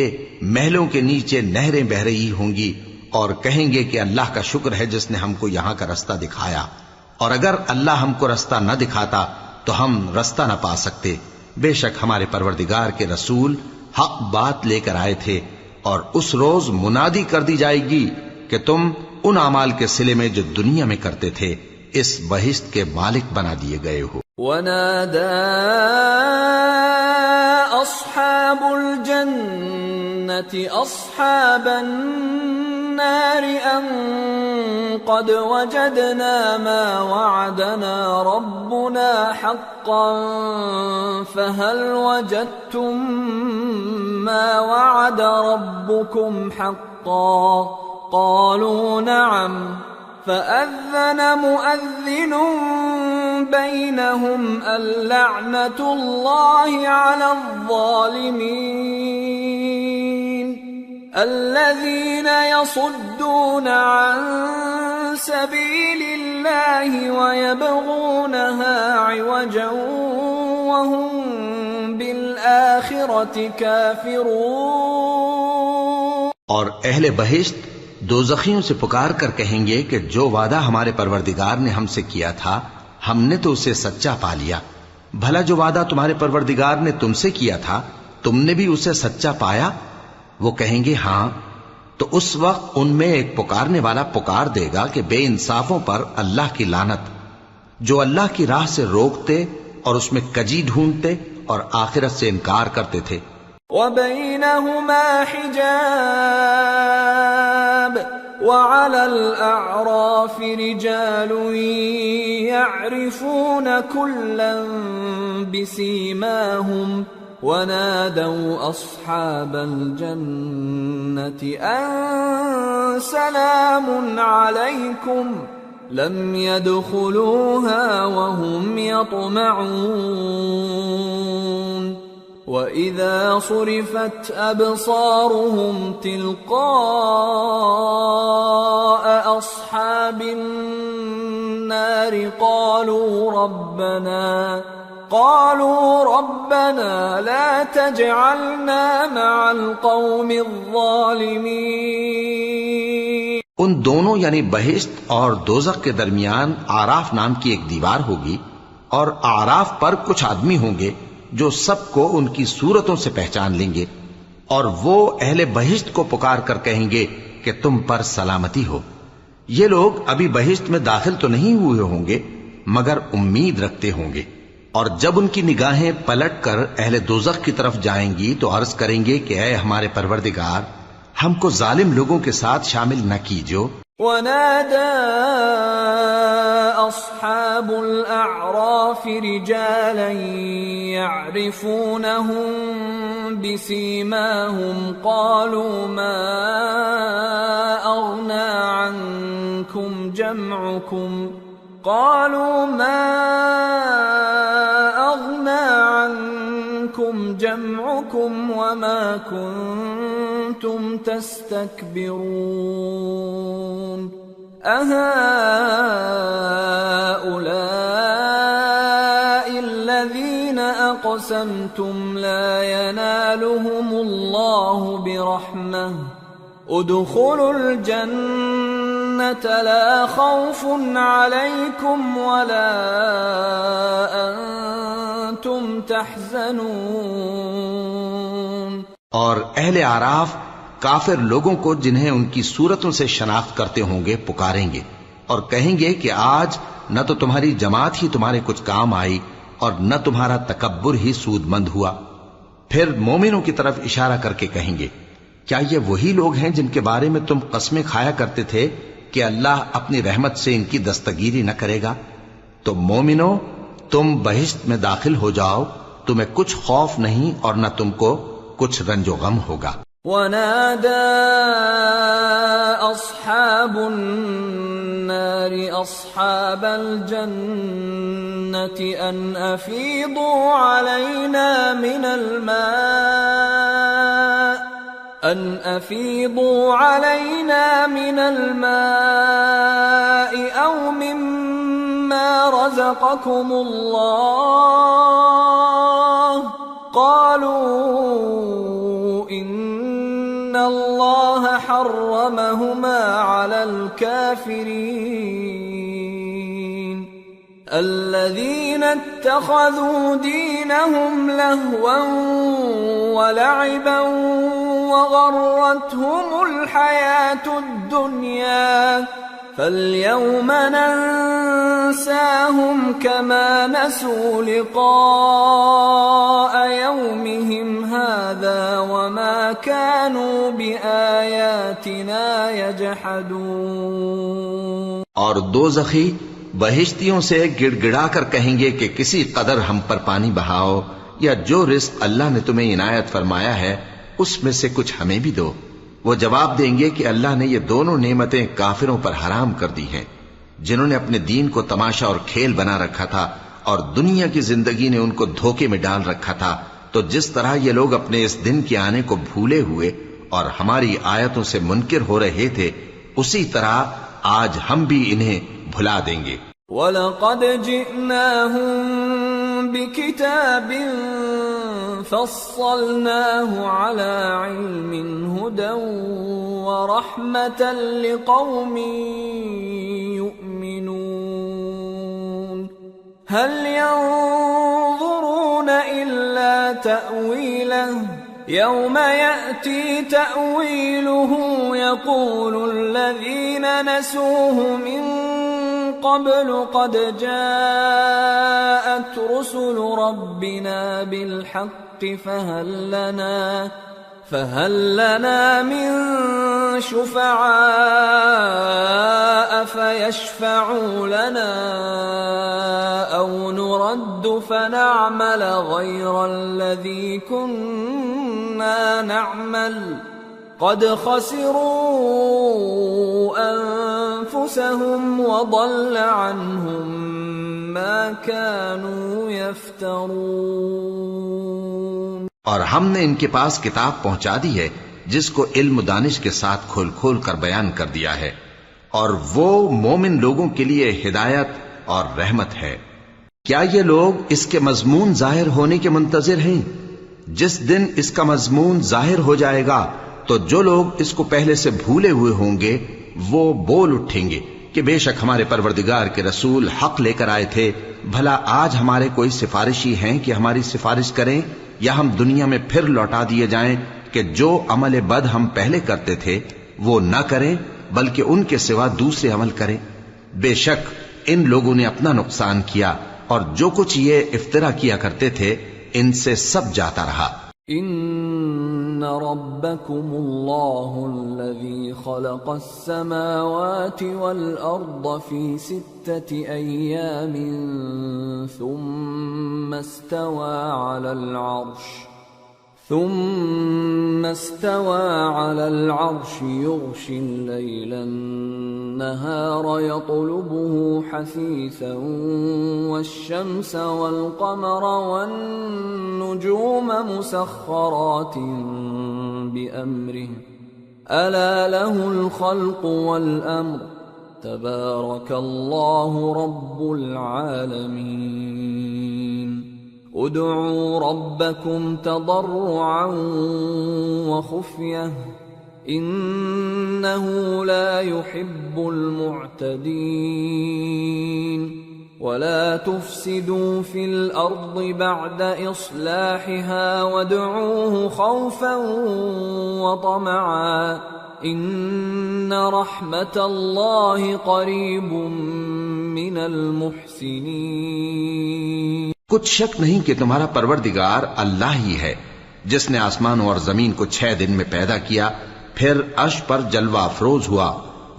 [SPEAKER 2] محلوں کے نیچے نہریں بہہ رہی ہوں گی اور کہیں گے کہ اللہ کا شکر ہے جس نے ہم کو یہاں کا رستہ دکھایا، اور اگر اللہ ہم کو رستہ نہ دکھاتا تو ہم رستہ نہ پا سکتے. بے شک ہمارے پروردگار کے رسول حق بات لے کر آئے تھے، اور اس روز منادی کر دی جائے گی کہ تم ان اعمال کے صلے میں جو دنیا میں کرتے تھے اس بہشت کے مالک بنا دیے گئے ہو.
[SPEAKER 1] وَنَادَى أَصْحَابُ الْجَنَّةِ أَصْحَابَ النَّارِ أَن قَدْ وَجَدْنَا مَا وَعَدَنَا رَبُّنَا حَقًّا فَهَلْ وَجَدتُّم مَّا وَعَدَ رَبُّكُمْ حَقًّا قَالُوا نَعَمْ فَأَذَّنَ مُؤَذِّنٌ بَيْنَهُمْ اللَّعْنَةُ اللَّهِ عَلَى الظَّالِمِينَ الَّذِينَ يَصُدُّونَ عَن سَبِيلِ اللَّهِ وَيَبْغُونَهَا عِوَجًا وَهُمْ بِالْآخِرَةِ كَافِرُونَ.
[SPEAKER 2] اور اہل بہشت دوزخیوں سے پکار کر کہیں گے کہ جو وعدہ ہمارے پروردگار نے ہم سے کیا تھا ہم نے تو اسے سچا پا لیا. بھلا جو وعدہ تمہارے پروردگار نے تم سے کیا تھا تم نے بھی اسے سچا پایا؟ وہ کہیں گے ہاں. تو اس وقت ان میں ایک پکارنے والا پکار دے گا کہ بے انصافوں پر اللہ کی لعنت، جو اللہ کی راہ سے روکتے اور اس میں کجی ڈھونڈتے اور آخرت سے انکار کرتے تھے.
[SPEAKER 1] وَبَيْنَهُمَا حِجَابٌ وَعَلَى الْأَعْرَافِ رِجَالٌ يَعْرِفُونَ كُلًّا بِسِيمَاهُمْ وَنَادَوْا أَصْحَابَ الْجَنَّةِ أَن سَلَامٌ عَلَيْكُمْ لَمْ يَدْخُلُوهَا وَهُمْ يَطْمَعُونَ. وَإِذَا صُرِفَتْ أَبْصَارُهُمْ تِلْقَاءَ أَصْحَابِ النَّارِ قَالُوا رَبَّنَا لَا تَجْعَلْنَا مَعَ الْقَوْمِ الظَّالِمِينَ.
[SPEAKER 2] ان دونوں یعنی بہشت اور دوزخ کے درمیان آراف نام کی ایک دیوار ہوگی، اور آراف پر کچھ آدمی ہوں گے جو سب کو ان کی صورتوں سے پہچان لیں گے، اور وہ اہل بہشت کو پکار کر کہیں گے کہ تم پر سلامتی ہو. یہ لوگ ابھی بہشت میں داخل تو نہیں ہوئے ہوں گے مگر امید رکھتے ہوں گے، اور جب ان کی نگاہیں پلٹ کر اہل دوزخ کی طرف جائیں گی تو عرض کریں گے کہ اے ہمارے پروردگار، ہم کو ظالم لوگوں کے ساتھ شامل نہ کیجو.
[SPEAKER 1] وَنَادَى أَصْحَابُ الْأَعْرَافِ رِجَالًا يَعْرِفُونَهُم بِسِيمَاهُمْ قَالُوا مَا أَغْنَى عَنكُمْ جَمْعُكُمْ وَمَا كُنتُمْ تَسْتَكْبِرُونَ أَهَؤُلَاءِ الَّذِينَ أَقْسَمْتُمْ لَا يَنَالُهُمُ اللَّهُ بِرَحْمَةٍ ادخلوا الجنة لا خوف عليكم ولا أنتم تحزنون.
[SPEAKER 2] اور اہل اعراف کافر لوگوں کو جنہیں ان کی صورتوں سے شناخت کرتے ہوں گے پکاریں گے اور کہیں گے کہ آج نہ تو تمہاری جماعت ہی تمہارے کچھ کام آئی اور نہ تمہارا تکبر ہی سود مند ہوا. پھر مومنوں کی طرف اشارہ کر کے کہیں گے کیا یہ وہی لوگ ہیں جن کے بارے میں تم قسمیں کھایا کرتے تھے کہ اللہ اپنی رحمت سے ان کی دستگیری نہ کرے گا؟ تو مومنو تم بہشت میں داخل ہو جاؤ، تمہیں کچھ خوف نہیں اور نہ تم کو کچھ رنج و غم ہوگا.
[SPEAKER 1] ونادى أصحاب النار أصحاب الجنة أن أفيضوا علينا من الماء أو مما رزقكم الله قالوا إن الله حرمهما على الكافرين الذين اتخذوا دينهم لهوا ولعبا وغرتهم الحياة الدنيا فاليوم ننساهم كما نسوا لقاء يومهم هذا وما كانوا بآياتنا يجحدون.
[SPEAKER 2] اور دوزخی بہشتیوں سے گڑ گڑا کر کہیں گے کہ کسی قدر ہم پر پانی بہاؤ یا جو رزق اللہ نے تمہیں عنایت فرمایا ہے اس میں سے کچھ ہمیں بھی دو. وہ جواب دیں گے کہ اللہ نے یہ دونوں نعمتیں کافروں پر حرام کر دی ہیں جنہوں نے اپنے دین کو تماشا اور کھیل بنا رکھا تھا اور دنیا کی زندگی نے ان کو دھوکے میں ڈال رکھا تھا. تو جس طرح یہ لوگ اپنے اس دن کے آنے کو بھولے ہوئے اور ہماری آیتوں سے منکر ہو رہے تھے اسی طرح آج ہم بھی انہیں بھلا دیں گے.
[SPEAKER 1] وَلَقَدْ جِئْنَاهُمْ بِكِتَابٍ فَصَّلْنَاهُ عَلَى عِلْمٍ هُدًى وَرَحْمَةً لِقَوْمٍ يُؤْمِنُونَ هَلْ يَنظُرُونَ إِلَّا تَأْوِيلَهُ يَوْمَ يَأْتِي تَأْوِيلُهُ يَقُولُ الَّذِينَ نَسُوهُ مِن قبل قد جاءت رسل ربنا بالحق فهل لنا من شفعاء فيشفعوا لنا أو نرد فنعمل غير الذي كنا نعمل قد خسروا أنفسهم وضل عنهم ما كانوا يفترون.
[SPEAKER 2] اور ہم نے ان کے پاس کتاب پہنچا دی ہے جس کو علم و دانش کے ساتھ کھول کھول کر بیان کر دیا ہے اور وہ مومن لوگوں کے لیے ہدایت اور رحمت ہے. کیا یہ لوگ اس کے مضمون ظاہر ہونے کے منتظر ہیں؟ جس دن اس کا مضمون ظاہر ہو جائے گا تو جو لوگ اس کو پہلے سے بھولے ہوئے ہوں گے وہ بول اٹھیں گے کہ بے شک ہمارے پروردگار کے رسول حق لے کر آئے تھے. بھلا آج ہمارے کوئی سفارشی ہیں کہ ہماری سفارش کریں یا ہم دنیا میں پھر لوٹا دیے جائیں کہ جو عمل بد ہم پہلے کرتے تھے وہ نہ کریں بلکہ ان کے سوا دوسرے عمل کریں. بے شک ان لوگوں نے اپنا نقصان کیا اور جو کچھ یہ افترا کیا کرتے تھے ان سے سب جاتا رہا.
[SPEAKER 1] ان ربکم اللہ الذی خلق السماوات والارض فی 6 ایام ثم استوى على العرش يغشي الليل النهار يطلبه حثيثا والشمس والقمر والنجوم مسخرات بأمره ألا له الخلق والأمر تبارك الله رب العالمين. ادعوا ربكم تضرعا وخفية إنه لا يحب المعتدين. ولا تفسدوا في الأرض بعد إصلاحها وادعوه خوفا وطمعا إن رحمة الله قريب من المحسنين.
[SPEAKER 2] کچھ شک نہیں کہ تمہارا پروردگار اللہ ہی ہے جس نے آسمانوں اور زمین کو 6 دن میں پیدا کیا پھر عرش پر جلوہ افروز ہوا.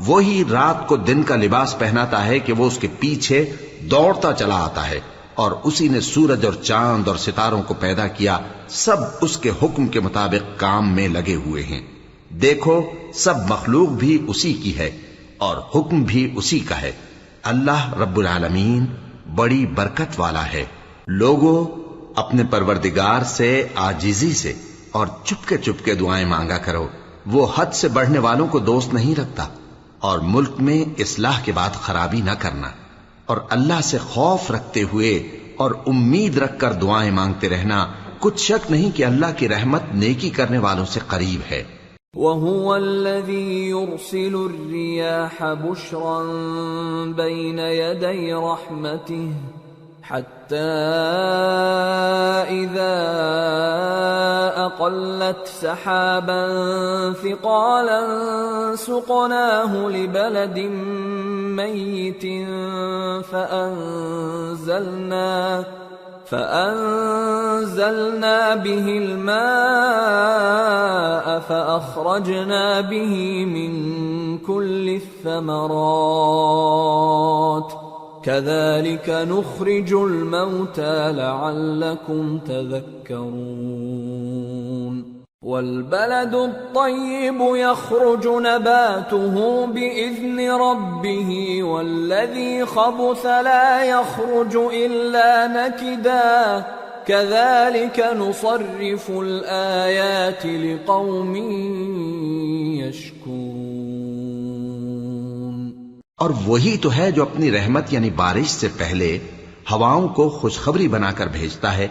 [SPEAKER 2] وہی رات کو دن کا لباس پہناتا ہے کہ وہ اس کے پیچھے دوڑتا چلا آتا ہے اور اسی نے سورج اور چاند اور ستاروں کو پیدا کیا، سب اس کے حکم کے مطابق کام میں لگے ہوئے ہیں۔ دیکھو سب مخلوق بھی اسی کی ہے اور حکم بھی اسی کا ہے۔ اللہ رب العالمین بڑی برکت والا ہے۔ لوگوں اپنے پروردگار سے عاجزی سے اور چپکے دعائیں مانگا کرو، وہ حد سے بڑھنے والوں کو دوست نہیں رکھتا، اور ملک میں اصلاح کے بعد خرابی نہ کرنا، اور اللہ سے خوف رکھتے ہوئے اور امید رکھ کر دعائیں مانگتے رہنا، کچھ شک نہیں کہ اللہ کی رحمت نیکی کرنے والوں سے قریب ہے۔
[SPEAKER 1] وَهُوَ الَّذِي يُرْسِلُ الرِّيَاحَ بُشْرًا بَيْنَ يَدَيْ رَحْمَتِهِ حَتَّى إِذَا أَقَلَّتْ سَحَابًا ثِقَالًا سُقْنَاهُ لِبَلَدٍ مَّيِّتٍ فأنزلنا به الماء فأخرجنا به من كل الثمرات كذلك نخرج الموتى لعلكم تذكرون والبلد الطيب يخرج نباته بإذن ربه والذي خبث لا يخرج إلا نكدا كذلك نصرف الآيات لقوم يشكرون۔
[SPEAKER 2] اور وہی تو ہے جو اپنی رحمت یعنی بارش سے پہلے ہواؤں کو خوشخبری بنا کر بھیجتا ہے،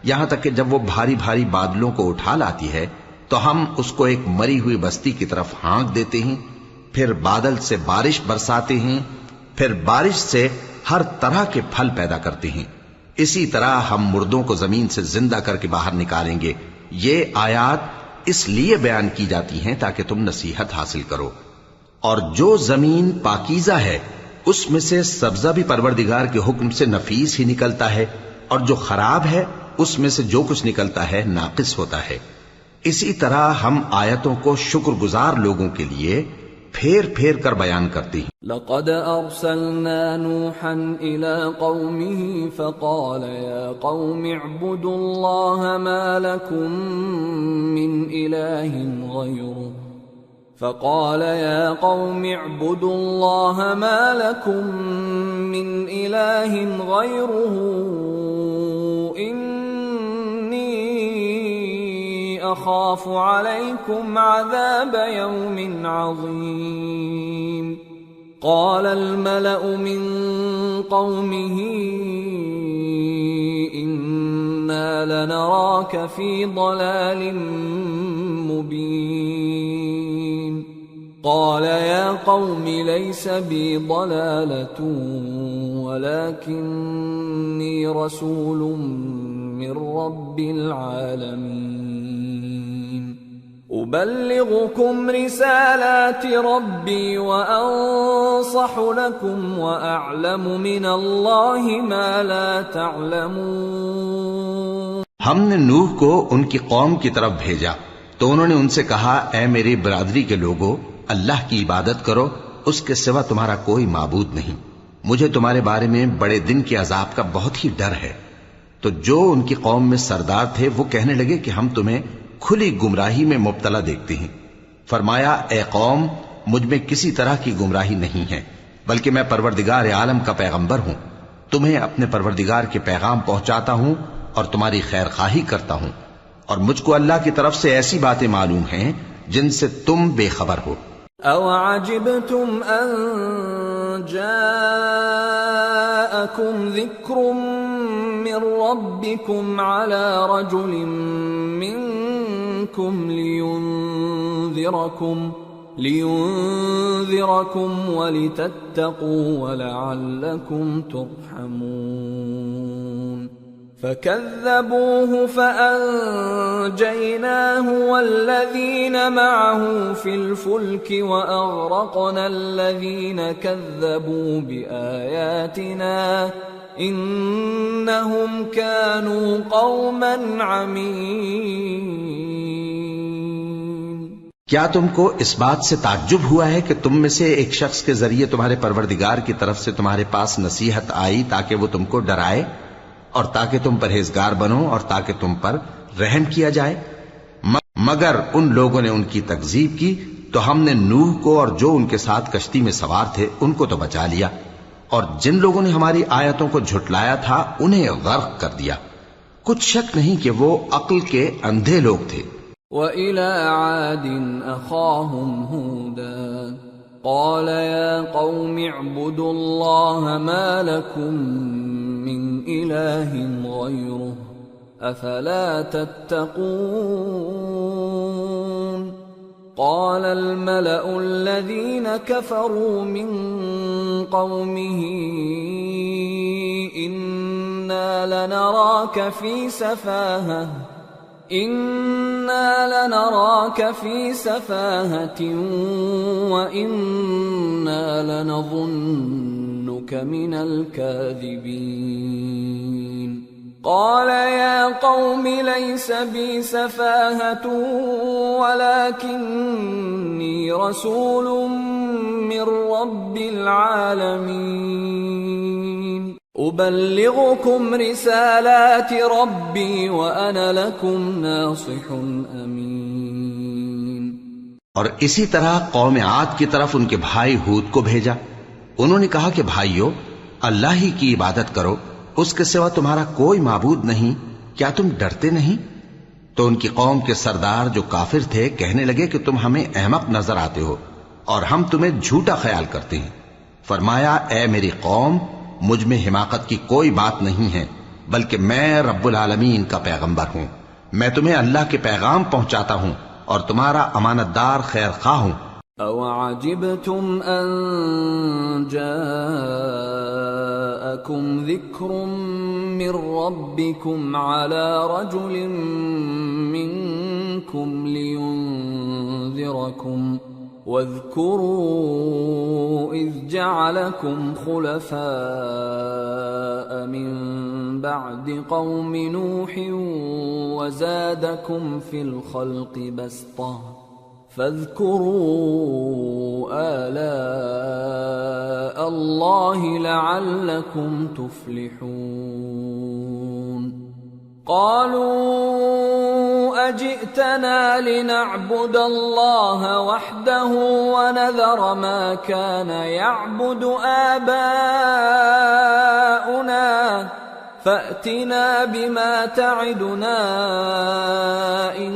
[SPEAKER 2] یہاں تک کہ جب وہ بھاری بھاری بادلوں کو اٹھا لاتی ہے تو ہم اس کو ایک مری ہوئی بستی کی طرف ہانک دیتے ہیں، پھر بادل سے بارش برساتے ہیں، پھر بارش سے ہر طرح کے پھل پیدا کرتے ہیں۔ اسی طرح ہم مردوں کو زمین سے زندہ کر کے باہر نکالیں گے۔ یہ آیات اس لیے بیان کی جاتی ہیں تاکہ تم نصیحت حاصل کرو۔ اور جو زمین پاکیزہ ہے اس میں سے سبزہ بھی پروردگار کے حکم سے نفیس ہی نکلتا ہے، اور جو خراب ہے اس میں سے جو کچھ نکلتا ہے ناقص ہوتا ہے۔ اسی طرح ہم آیتوں کو شکر گزار لوگوں کے لیے پھیر پھیر کر بیان کرتے ہیں۔
[SPEAKER 1] لقد ارسلنا نوحا الى قومه فقال يا قوم اعبدوا الله ما لكم من اله غيره فقال يا قوم اعبدوا الله ما لكم من اله غيره أخاف عليكم عذاب يوم عظيم قال الملأ من قومه إنا لنراك في ضلال مبين قال يا قوم ليس بي ضلالة ولكني رسول من رب العالمين أبلغكم رسالات ربي وأنصح لكم وأعلم من الله ما لا تعلمون۔
[SPEAKER 2] ہم نے نوح کو ان کی قوم کی طرف بھیجا تو انہوں نے ان سے کہا، اے میری برادری کے لوگو، اللہ کی عبادت کرو، اس کے سوا تمہارا کوئی معبود نہیں۔ مجھے تمہارے بارے میں بڑے دن کے عذاب کا بہت ہی ڈر ہے۔ تو جو ان کی قوم میں سردار تھے وہ کہنے لگے کہ ہم تمہیں کھلی گمراہی میں مبتلا دیکھتے ہیں۔ فرمایا، اے قوم، مجھ میں کسی طرح کی گمراہی نہیں ہے، بلکہ میں پروردگار عالم کا پیغمبر ہوں، تمہیں اپنے پروردگار کے پیغام پہنچاتا ہوں اور تمہاری خیر خواہی کرتا ہوں، اور مجھ کو اللہ کی طرف سے ایسی باتیں معلوم ہیں جن سے تم بے خبر ہو۔
[SPEAKER 1] او عجبتم ان جاءكم ذکر من ربكم على رجل منكم لينذركم ولتتقوا ولعلكم ترحمون فكذبوه فأنجيناه والذين معه في الفلك وأغرقنا الذين كذبوا بآياتنا إنهم كانوا قوما عمين۔
[SPEAKER 2] کیا تم کو اس بات سے تعجب ہوا ہے کہ تم میں سے ایک شخص کے ذریعے تمہارے پروردگار کی طرف سے تمہارے پاس نصیحت آئی تاکہ وہ تم کو ڈرائے؟ اور تاکہ تم پرہیزگار بنو اور تاکہ تم پر رحم کیا جائے. مگر ان لوگوں نے ان کی تکذیب کی تو ہم نے نوح کو اور جو ان کے ساتھ کشتی میں سوار تھے ان کو تو بچا لیا، اور جن لوگوں نے ہماری آیتوں کو جھٹلایا تھا انہیں غرق کر دیا. کچھ شک نہیں کہ وہ عقل کے اندھے لوگ تھے.
[SPEAKER 1] وَإِلَى عَادٍ أَخَاهُمْ هُودًا قَالَ يَا قَوْمِ اعْبُدُوا اللَّهَ مَا لَكُمْ مِنْ إِلَٰهٍ غَيْرُهُ أَفَلَا تَتَّقُونَ. قال الملأ الذين كفروا من قومه إنا لنراك في سفاهة وإنا لنظنك من الكاذبين. قال يا قوم ليس بي سفاهة ولكني رسول من رب العالمين أبلغكم رسالات ربي وأنا لكم ناصح أمين.
[SPEAKER 2] اور اسی طرح قوم عاد کی طرف ان کے بھائی ہود کو بھیجا. انہوں نے کہا کہ بھائیو، اللہ ہی کی عبادت کرو، اس کے سوا تمہارا کوئی معبود نہیں، کیا تم ڈرتے نہیں؟ تو ان کی قوم کے سردار جو کافر تھے کہنے لگے کہ تم ہمیں احمق نظر آتے ہو اور ہم تمہیں جھوٹا خیال کرتے ہیں. فرمایا اے میری قوم، مجھ میں حماقت کی کوئی بات نہیں ہے، بلکہ میں رب العالمین کا پیغمبر ہوں. میں تمہیں اللہ کے پیغام پہنچاتا ہوں اور تمہارا امانت دار خیر خواہ ہوں.
[SPEAKER 1] أَوَعَجِبْتُمْ أَن جَاءَكُمْ ذِكْرٌ مِّن رَّبِّكُمْ عَلَى رَجُلٍ مِّنكُمْ لِيُنذِرَكُمْ واذكروا إذ جعلكم خلفاء من بعد قوم نوح وزادكم في الخلق بسطة فاذكروا آلاء الله لعلكم تفلحون. قالوا أجئتنا لنعبد الله وحده ونذر ما كان يعبد آباؤنا فأتنا بما تعدنا إن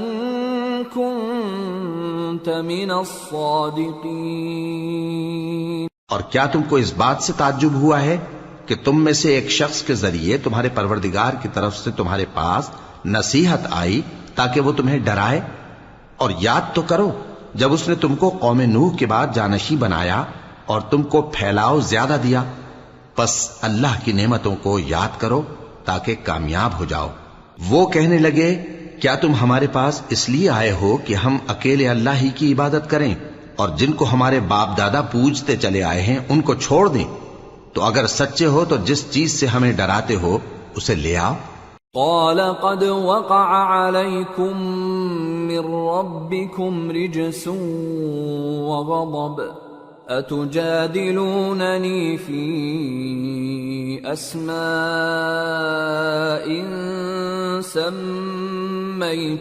[SPEAKER 1] كنت من الصادقين.
[SPEAKER 2] اور کیا تم کو اس بات سے تعجب ہوا ہے کہ تم میں سے ایک شخص کے ذریعے تمہارے پروردگار کی طرف سے تمہارے پاس نصیحت آئی تاکہ وہ تمہیں ڈرائے؟ اور یاد تو کرو جب اس نے تم کو قوم نوح کے بعد جانشین بنایا اور تم کو پھیلاؤ زیادہ دیا. پس اللہ کی نعمتوں کو یاد کرو تاکہ کامیاب ہو جاؤ. وہ کہنے لگے کیا تم ہمارے پاس اس لیے آئے ہو کہ ہم اکیلے اللہ ہی کی عبادت کریں اور جن کو ہمارے باپ دادا پوجتے چلے آئے ہیں ان کو چھوڑ دیں؟ تو اگر سچے ہو تو جس چیز سے ہمیں ڈراتے ہو اسے لے آؤ.
[SPEAKER 1] قال قد وقع عليكم من ربكم رجس وغضب أتجادلونني في أسماء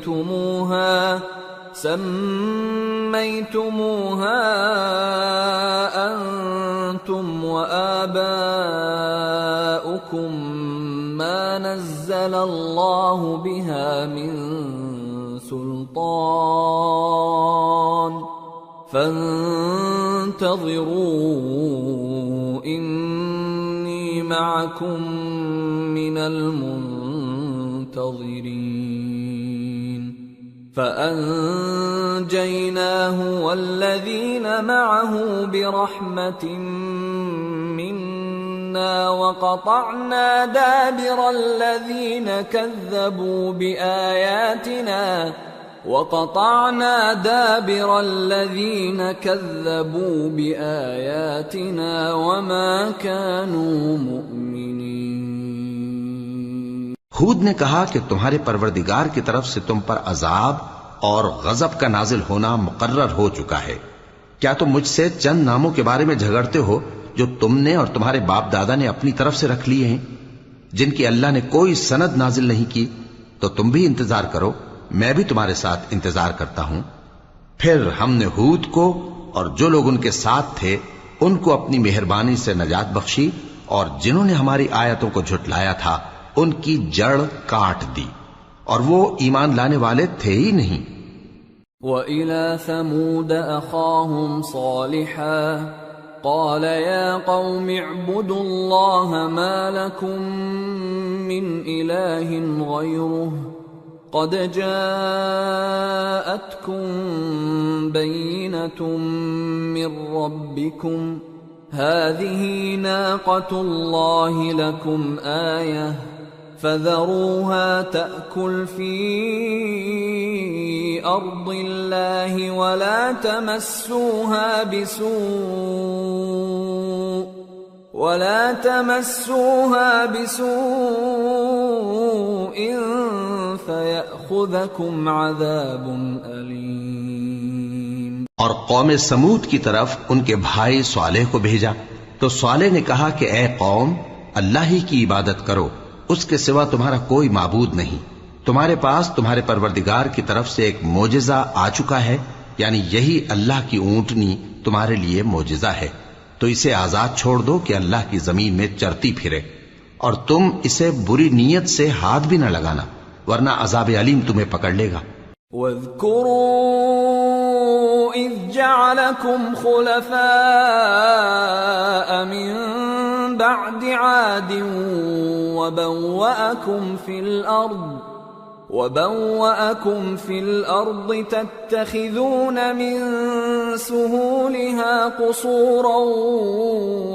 [SPEAKER 1] سميتموها أنتم وآباؤكم ما نزل الله بها من سلطان فانتظروا إني معكم من المنتظرين. فأنجيناه والذين معه برحمة منا وقطعنا دابر الذين كذبوا بآياتنا وما كانوا مؤمنين.
[SPEAKER 2] ہود نے کہا کہ تمہارے پروردگار کی طرف سے تم پر عذاب اور غضب کا نازل ہونا مقرر ہو چکا ہے. کیا تم مجھ سے چند ناموں کے بارے میں جھگڑتے ہو جو تم نے اور تمہارے باپ دادا نے اپنی طرف سے رکھ لیے ہیں؟ جن کی اللہ نے کوئی سند نازل نہیں کی، تو تم بھی انتظار کرو، میں بھی تمہارے ساتھ انتظار کرتا ہوں۔ پھر ہم نے ہود کو اور جو لوگ ان کے ساتھ تھے ان کو اپنی مہربانی سے نجات بخشی، اور جنہوں نے ہماری آیتوں کو جھٹلایا تھا ان کی جڑ کاٹ دی، اور وہ ایمان لانے والے تھے ہی نہیں۔
[SPEAKER 1] وَإِلَى ثَمُودَ أَخَاهُمْ صَالِحًا قَالَ يَا قَوْمِ اعْبُدُوا اللَّهَ مَا لَكُمْ مِنْ إِلَٰهٍ غَيْرُهُ قَدْ جَاءَتْكُمْ بَيِّنَةٌ مِّن رَّبِّكُمْ هَٰذِهِ نَاقَةُ اللَّهِ لَكُمْ آيَةً فَذَرُوهَا تَأْكُلْ فِي أَرْضِ اللَّهِ وَلَا تَمَسُّوهَا بِسُوءٍ فَيَأْخُذَكُمْ عَذَابٌ أَلِيمٌ۔
[SPEAKER 2] اور قوم سمود کی طرف ان کے بھائی صالح کو بھیجا، تو صالح نے کہا کہ اے قوم، اللہ ہی کی عبادت کرو، اس کے سوا تمہارا کوئی معبود نہیں۔ تمہارے پاس تمہارے پروردگار کی طرف سے ایک معجزہ آ چکا ہے، یعنی یہی اللہ کی اونٹنی تمہارے لیے معجزہ ہے، تو اسے آزاد چھوڑ دو کہ اللہ کی زمین میں چرتی پھرے، اور تم اسے بری نیت سے ہاتھ بھی نہ لگانا، ورنہ عذاب علیم تمہیں پکڑ لے گا۔
[SPEAKER 1] وَاذْكُرُوا إِذْ جَعَلَكُمْ خُلَفَاءَ مِن بَعْدِ عَادٍ وَبَوَّأَكُمْ فِي الْأَرْضِ تَتَّخِذُونَ مِن سُهُولِهَا قُصُورًا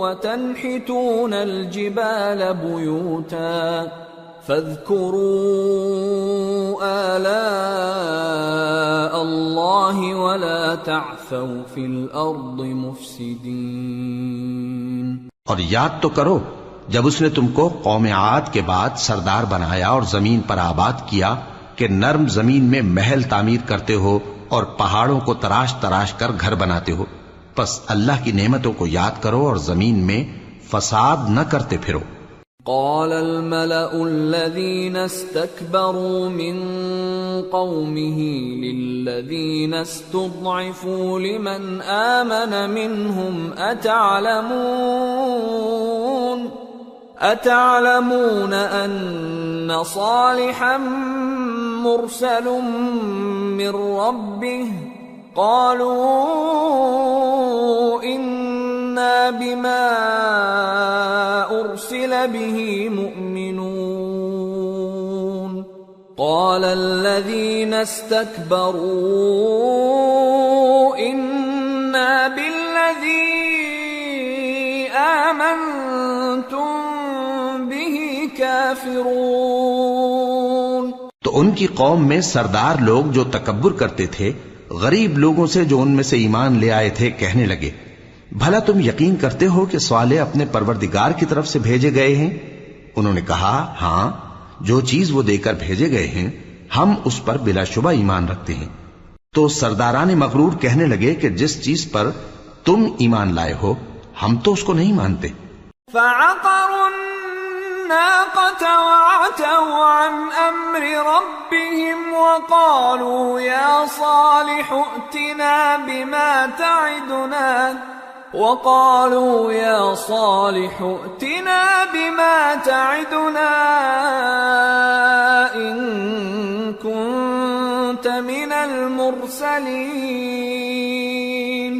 [SPEAKER 1] وَتَنْحِتُونَ الْجِبَالَ بُيُوتًا فَاذْكُرُوا آلَاءَ اللَّهِ وَلَا تَعْثَوْا فِي الْأَرْضِ مُفْسِدِينَ۔
[SPEAKER 2] اور یاد تو کرو جب اس نے تم کو قوم عاد کے بعد سردار بنایا اور زمین پر آباد کیا کہ نرم زمین میں محل تعمیر کرتے ہو اور پہاڑوں کو تراش تراش کر گھر بناتے ہو، پس اللہ کی نعمتوں کو یاد کرو اور زمین میں فساد نہ کرتے پھرو۔
[SPEAKER 1] قال الملأ الذين استكبروا من قومه للذين استضعفوا لمن آمن منهم أتعلمون أن صالحا مرسل من ربه قالوا إنا بما أرسل به مؤمنون قال الذين استكبروا إنا بالذي آمنتم به كافرون۔
[SPEAKER 2] تو ان کی قوم میں سردار لوگ جو تکبر کرتے تھے غریب لوگوں سے جو ان میں سے ایمان لے آئے تھے کہنے لگے، بھلا تم یقین کرتے ہو کہ صالح اپنے پروردگار کی طرف سے بھیجے گئے ہیں؟ انہوں نے کہا ہاں، جو چیز وہ دے کر بھیجے گئے ہیں ہم اس پر بلا شبہ ایمان رکھتے ہیں۔ تو سرداران مغرور کہنے لگے کہ جس چیز پر تم ایمان لائے ہو ہم تو اس کو نہیں مانتے۔
[SPEAKER 1] فعقروا الناقة وعتوا عن أمر ربهم وقالوا يا صالح ائتنا بما تعدنا إن كنت من المرسلين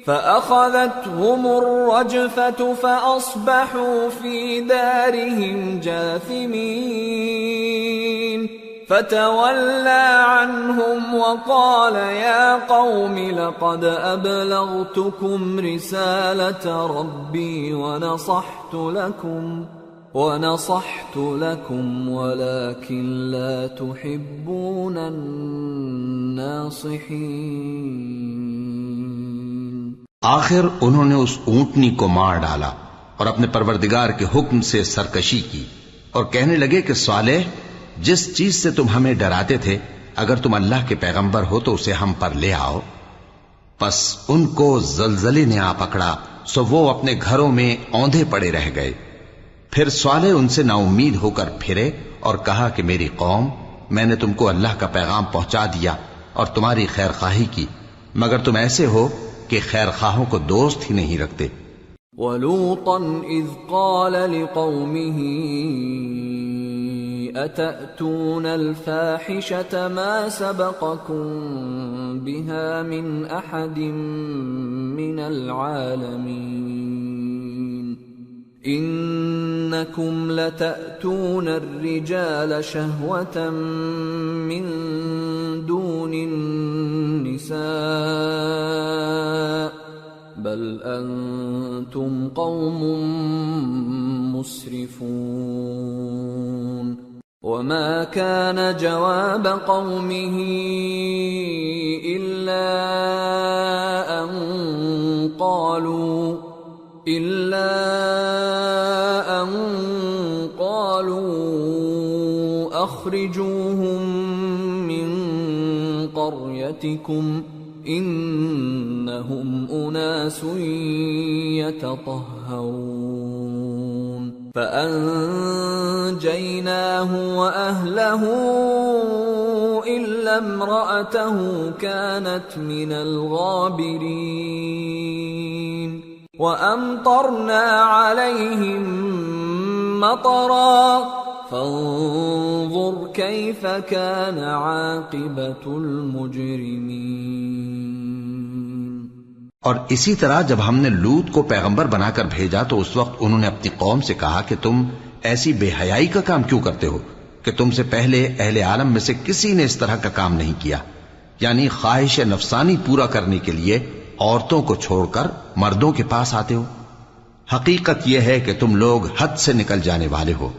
[SPEAKER 1] فأخذتهم الرجفة فأصبحوا في دارهم جاثمين فتولى عنهم وقال يا قوم لقد أبلغتكم رسالة ربي ونصحت لكم ولكن لا تحبون الناصحين۔
[SPEAKER 2] آخر انہوں نے اس اونٹنی کو مار ڈالا اور اپنے پروردگار کے حکم سے سرکشی کی اور کہنے لگے کہ صالح، جس چیز سے تم ہمیں ڈراتے تھے اگر تم اللہ کے پیغمبر ہو تو اسے ہم پر لے آؤ۔ پس ان کو زلزلے نے آ پکڑا، سو وہ اپنے گھروں میں اوندھے پڑے رہ گئے۔ پھر صالح ان سے نا امید ہو کر پھرے اور کہا کہ میری قوم، میں نے تم کو اللہ کا پیغام پہنچا دیا اور تمہاری خیر خواہی کی، مگر تم ایسے ہو کہ خیر خواہوں کو دوست ہی نہیں رکھتے۔
[SPEAKER 1] وَلُوطًا إِذْ قَالَ لِقَوْمِهِ أَتَأْتُونَ الْفَاحِشَةَ مَا سَبَقَكُم بِهَا مِنْ أَحَدٍ مِّنَ الْعَالَمِينَ إِنَّكُمْ لَتَأْتُونَ الرِّجَالَ شَهْوَةً مِّن دُونِ النِّسَاءِ بل أنتم قوم مسرفون وما كان جواب قومه إلا أن قالوا أخرجوهم من قريتكم إنهم أناس يتطهرون فأنجيناه وأهله إلا امرأته كانت من الغابرين وأمطرنا عليهم مطرا فانظر كيف كان عاقبة المجرمين۔
[SPEAKER 2] اور اسی طرح جب ہم نے لوط کو پیغمبر بنا کر بھیجا تو اس وقت انہوں نے اپنی قوم سے کہا کہ تم ایسی بے حیائی کا کام کیوں کرتے ہو کہ تم سے پہلے اہل عالم میں سے کسی نے اس طرح کا کام نہیں کیا، یعنی خواہش نفسانی پورا کرنے کے لیے عورتوں کو چھوڑ کر مردوں کے پاس آتے ہو۔ حقیقت یہ ہے کہ تم لوگ حد سے نکل جانے والے ہو۔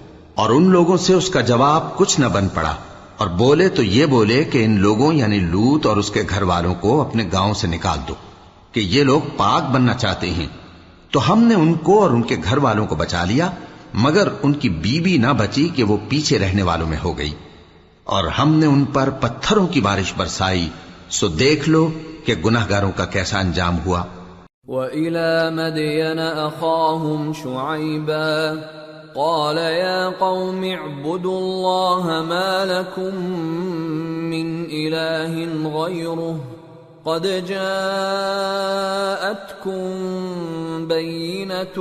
[SPEAKER 2] اور ان لوگوں سے اس کا جواب کچھ نہ بن پڑا، اور بولے تو یہ بولے کہ ان لوگوں یعنی لوط اور اس کے گھر والوں کو اپنے گاؤں سے نکال دو کہ یہ لوگ پاک بننا چاہتے ہیں۔ تو ہم نے ان کو اور ان کے گھر والوں کو بچا لیا، مگر ان کی بیوی نہ بچی کہ وہ پیچھے رہنے والوں میں ہو گئی، اور ہم نے ان پر پتھروں کی بارش برسائی، سو دیکھ لو کہ گناہگاروں کا کیسا انجام ہوا۔
[SPEAKER 1] وَإِلَى مَدْيَنَ أَخَاهُمْ شُعَيْبًا قال يا قوم اعبدوا الله ما لكم من إله غيره قد جاءتكم بينة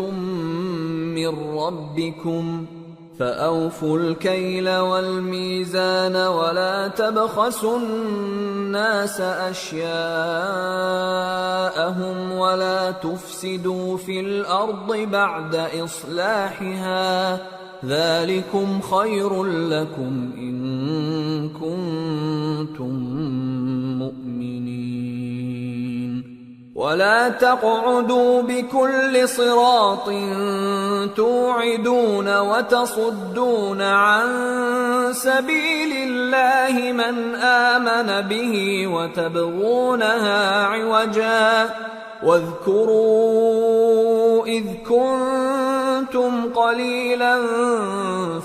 [SPEAKER 1] من ربكم فأوفوا الكيل والميزان ولا تبخسوا الناس أشياءهم ولا تفسدوا في الأرض بعد إصلاحها ذلكم خير لكم إن كنتم مؤمنين ولا تقعدوا بكل صراط توعدون وتصدون عن سبيل الله من آمن به وتبغونها عوجا واذكروا إذ كنتم قليلا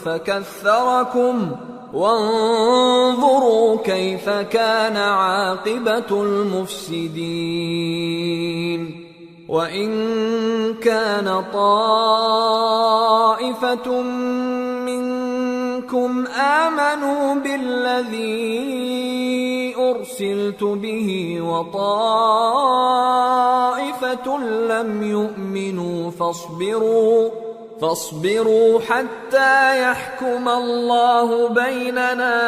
[SPEAKER 1] فكثركم وانظروا كيف كان عاقبة المفسدين وإن كان طائفة منكم آمنوا بالذي أرسلت به وطائفة لم يؤمنوا فاصبروا حتى يحكم الله بيننا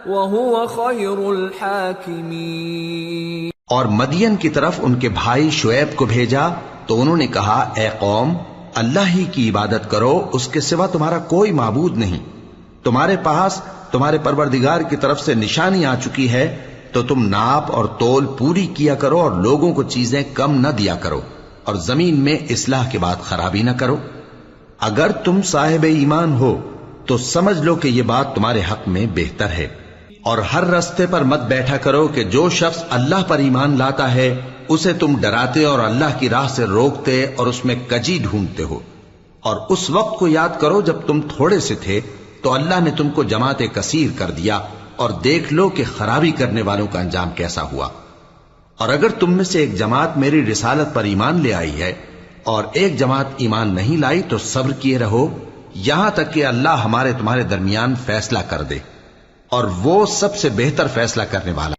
[SPEAKER 1] وهو خير الحاكمين۔
[SPEAKER 2] اور مدین کی طرف ان کے بھائی شعیب کو بھیجا تو انہوں نے کہا اے قوم اللہ ہی کی عبادت کرو، اس کے سوا تمہارا کوئی معبود نہیں، تمہارے پاس تمہارے پروردگار کی طرف سے نشانی آ چکی ہے، تو تم ناپ اور تول پوری کیا کرو اور لوگوں کو چیزیں کم نہ دیا کرو، اور زمین میں اصلاح کے بعد خرابی نہ کرو۔ اگر تم صاحب ایمان ہو تو سمجھ لو کہ یہ بات تمہارے حق میں بہتر ہے، اور ہر رستے پر مت بیٹھا کرو کہ جو شخص اللہ پر ایمان لاتا ہے اسے تم ڈراتے اور اللہ کی راہ سے روکتے اور اس میں کجی ڈھونڈتے ہو۔ اور اس وقت کو یاد کرو جب تم تھوڑے سے تھے تو اللہ نے تم کو جماعت کثیر کر دیا، اور دیکھ لو کہ خرابی کرنے والوں کا انجام کیسا ہوا۔ اور اگر تم میں سے ایک جماعت میری رسالت پر ایمان لے آئی ہے اور ایک جماعت ایمان نہیں لائی تو صبر کیے رہو، یہاں تک کہ اللہ ہمارے تمہارے درمیان فیصلہ کر دے، اور وہ سب سے بہتر فیصلہ کرنے والا